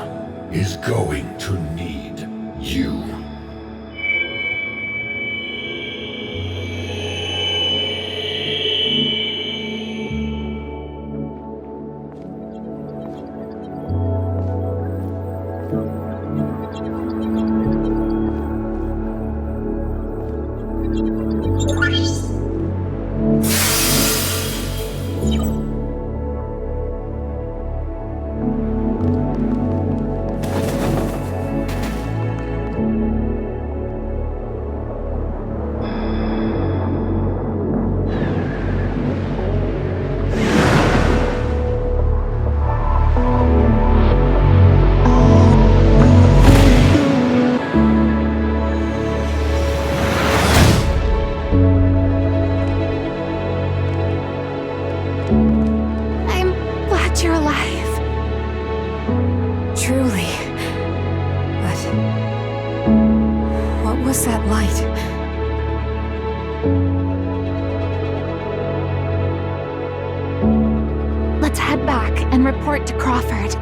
is going to need you. Truly. But... what was that light? Let's head back and report to Crawford.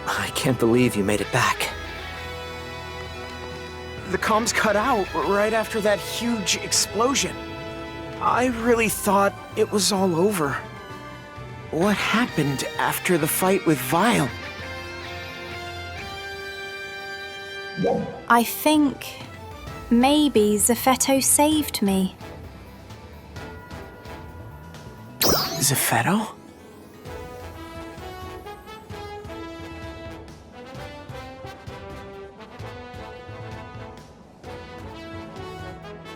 I can't believe you made it back. The comms cut out right after that huge explosion. I really thought it was all over. What happened after the fight with Vile? I think maybe Zeffetto saved me. Zeffetto?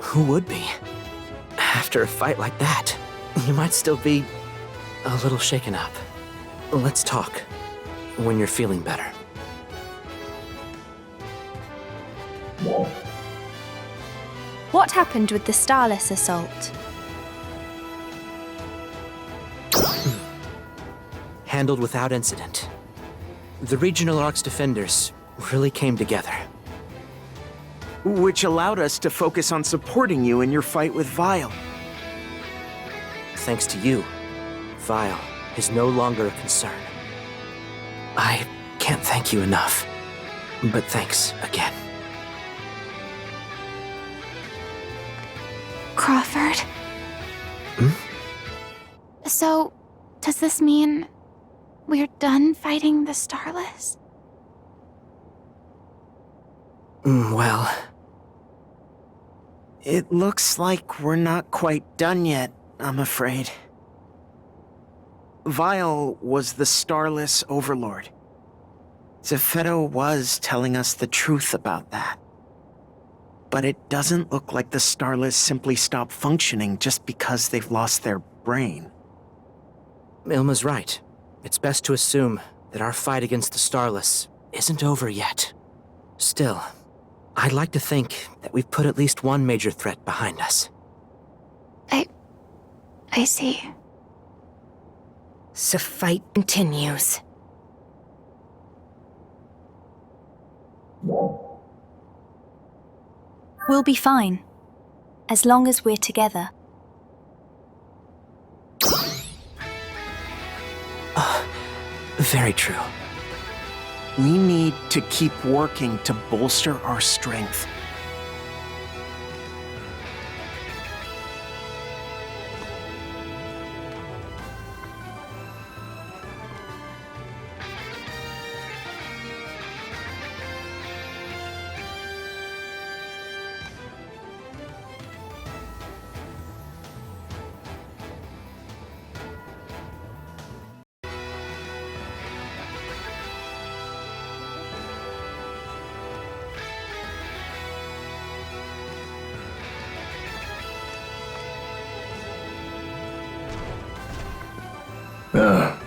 Who would be? After a fight like that, you might still be a little shaken up. Let's talk when you're feeling better. What happened with the Starless assault? Handled without incident. The regional ARKS defenders really came together. Which allowed us to focus on supporting you in your fight with Vile. Thanks to you, Vile is no longer a concern. I can't thank you enough, but thanks again. Crawford? Hmm? So, does this mean we're done fighting the Starless? Well... It looks like we're not quite done yet, I'm afraid. Vile was the Starless Overlord. Zepheto was telling us the truth about that. But it doesn't look like the Starless simply stopped functioning just because they've lost their brain. Ilma's right. It's best to assume that our fight against the Starless isn't over yet. Still, I'd like to think that we've put at least one major threat behind us. I see. So fight continues. We'll be fine, as long as we're together. Very true. We need to keep working to bolster our strength.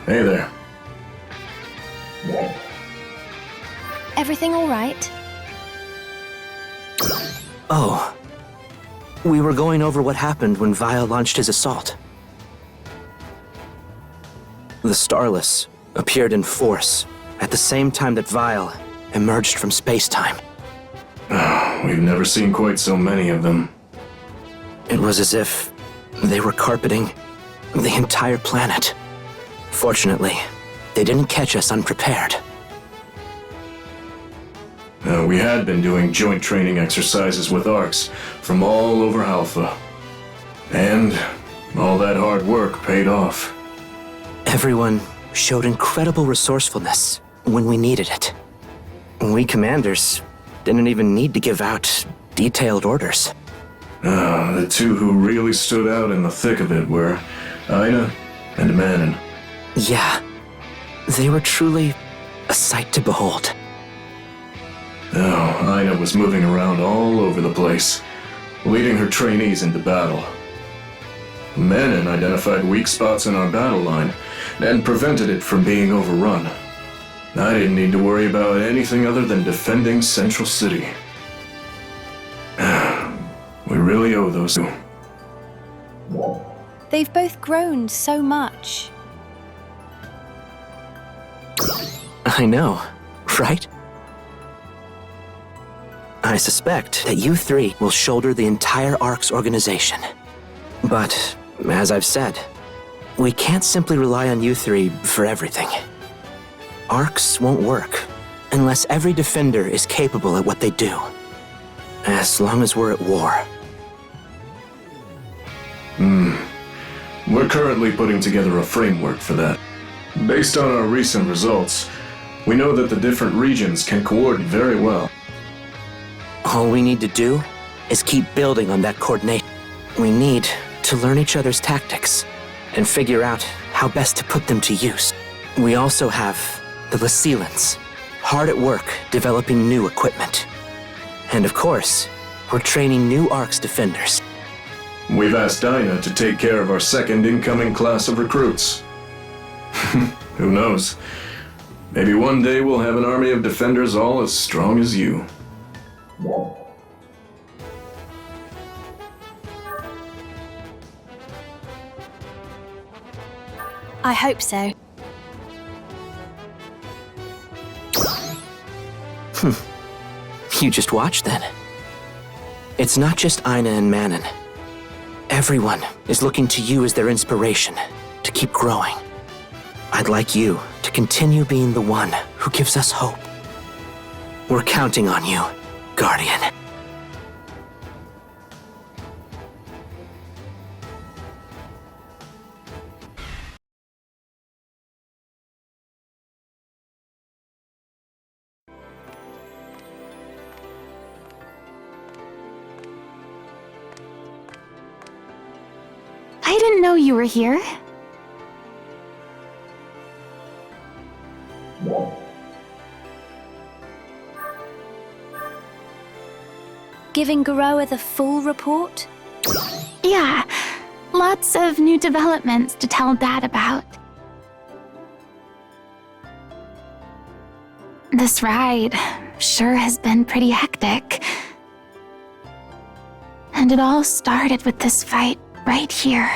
Hey there. Everything all right? Oh. We were going over what happened when Vile launched his assault. The Starless appeared in force at the same time that Vile emerged from space-time. We've never seen quite so many of them. It was as if they were carpeting the entire planet. Fortunately, they didn't catch us unprepared. We had been doing joint training exercises with ARKS from all over Alpha. And all that hard work paid off. Everyone showed incredible resourcefulness when we needed it. We commanders didn't even need to give out detailed orders. The two who really stood out in the thick of it were Aina and Manon. Yeah, they were truly a sight to behold. Oh, Aina was moving around all over the place, leading her trainees into battle. Manon identified weak spots in our battle line and prevented it from being overrun. I didn't need to worry about anything other than defending Central City. We really owe those two. They've both grown so much. I know, right? I suspect that you three will shoulder the entire ARKS organization. But, as I've said, we can't simply rely on you three for everything. ARKS won't work unless every defender is capable at what they do. As long as we're at war. We're currently putting together a framework for that. Based on our recent results, we know that the different regions can coordinate very well. All we need to do is keep building on that coordination. We need to learn each other's tactics and figure out how best to put them to use. We also have the Lacelans, hard at work developing new equipment. And of course, we're training new ARKS defenders. We've asked Dinah to take care of our second incoming class of recruits. Who knows? Maybe one day we'll have an army of defenders all as strong as you. I hope so. You just watch then. It's not just Ina and Manon. Everyone is looking to you as their inspiration to keep growing. I'd like you to continue being the one who gives us hope. We're counting on you, Guardian. I didn't know you were here. Giving Garoa the full report? Yeah, lots of new developments to tell Dad about. This ride sure has been pretty hectic. And it all started with this fight right here.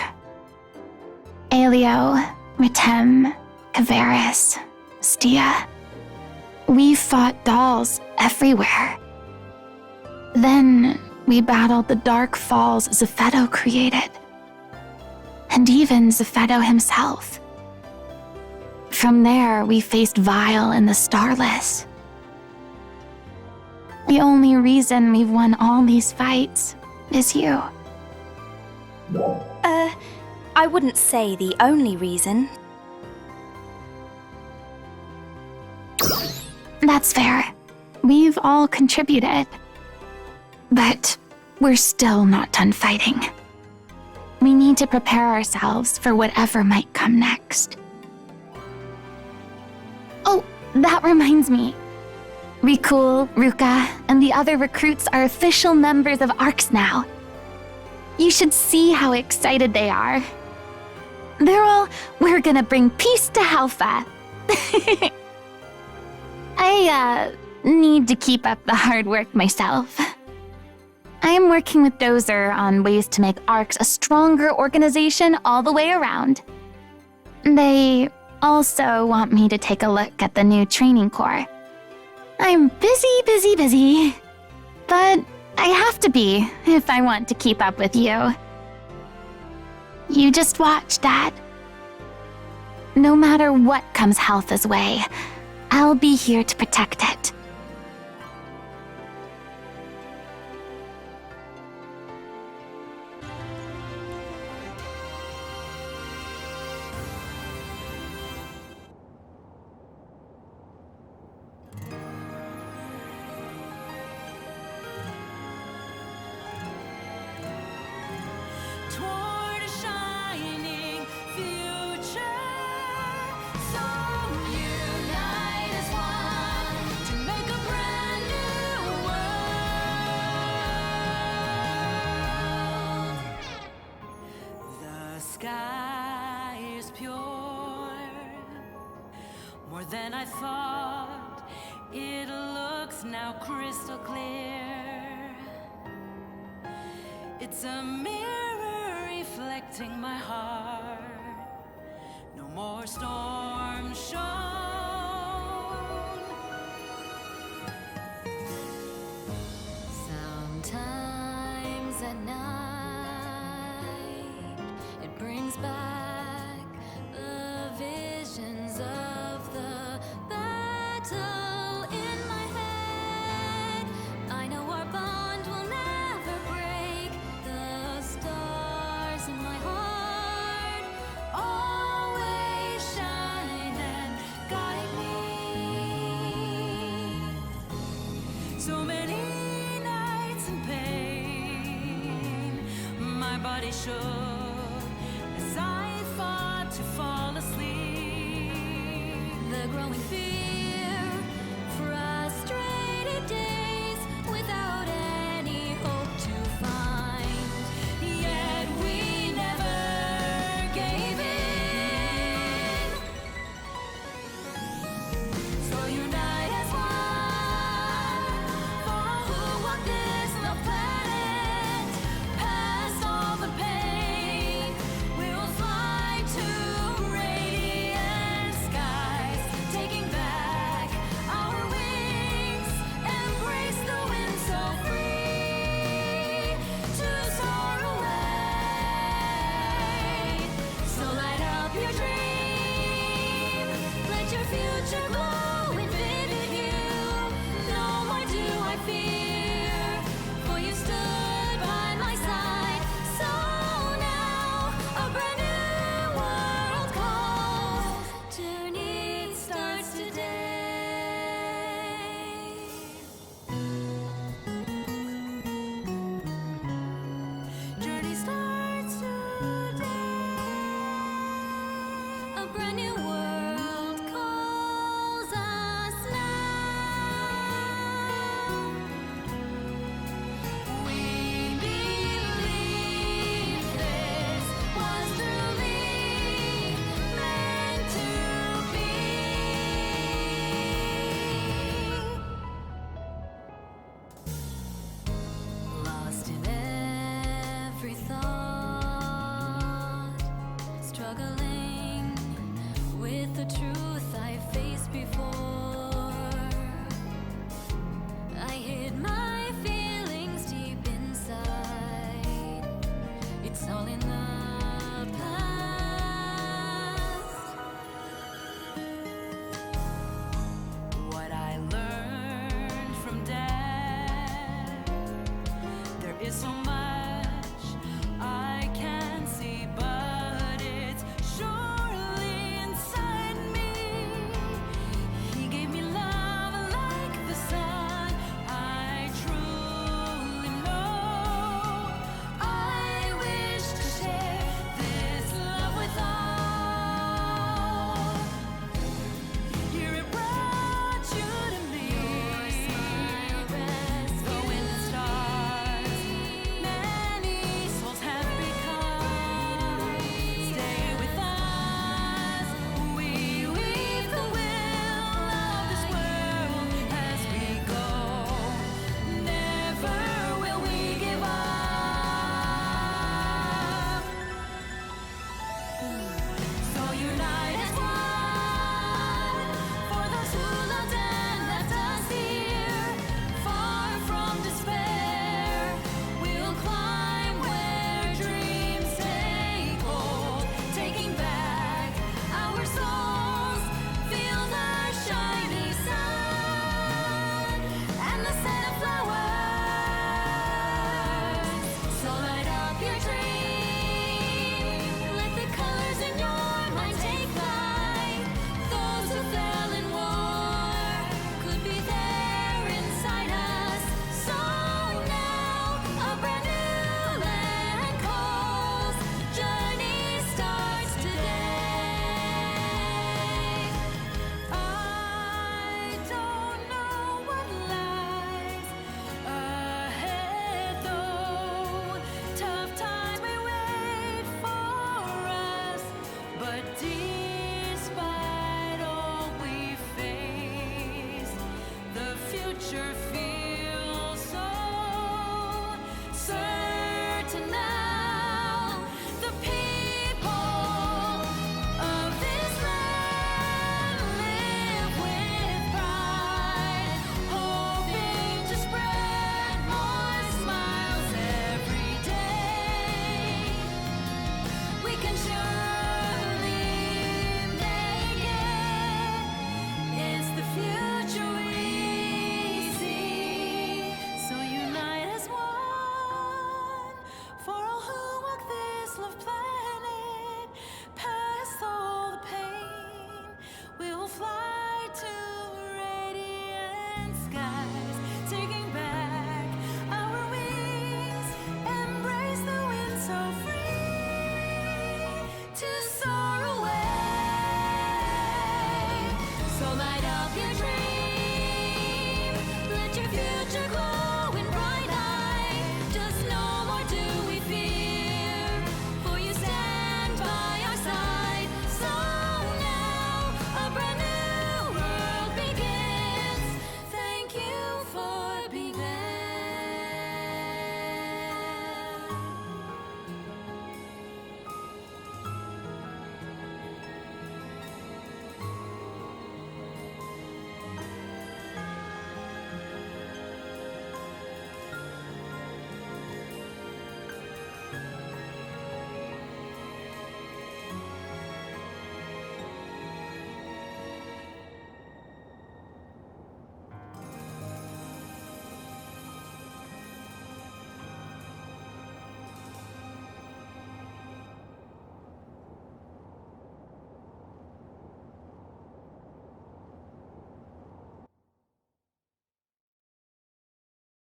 Elio, Ritem, Kavaris, Stia. We fought dolls everywhere. Then we battled the dark falls Zephedo created. And even Zephedo himself. From there, we faced Vile and the Starless. The only reason we've won all these fights is you. I wouldn't say the only reason. That's fair. We've all contributed. But we're still not done fighting. We need to prepare ourselves for whatever might come next. Oh, that reminds me. Rikul, Ruka, and the other recruits are official members of ARKS now. You should see how excited they are. They're all, we're gonna bring peace to Halpha. I, need to keep up the hard work myself. I am working with Dozer on ways to make ARKS a stronger organization all the way around. They also want me to take a look at the new training core. I'm busy. But I have to be if I want to keep up with you. You just watch, Dad. No matter what comes Halpha's way, I'll be here to protect it. Toward a shining future, so unite as one to make a brand new world. The sky is pure, more than I thought. It looks now crystal clear. It's a mirror reflecting my heart. No more storm shown. Sometimes at night, it brings back the visions of the battle in my head. I know our bond will never break. The stars in my heart always shine and guide me. So many nights in pain, my body shook as I fought to fall asleep. The growing fear, frustrated days without any hope to find. Yet we never gave in. is so much.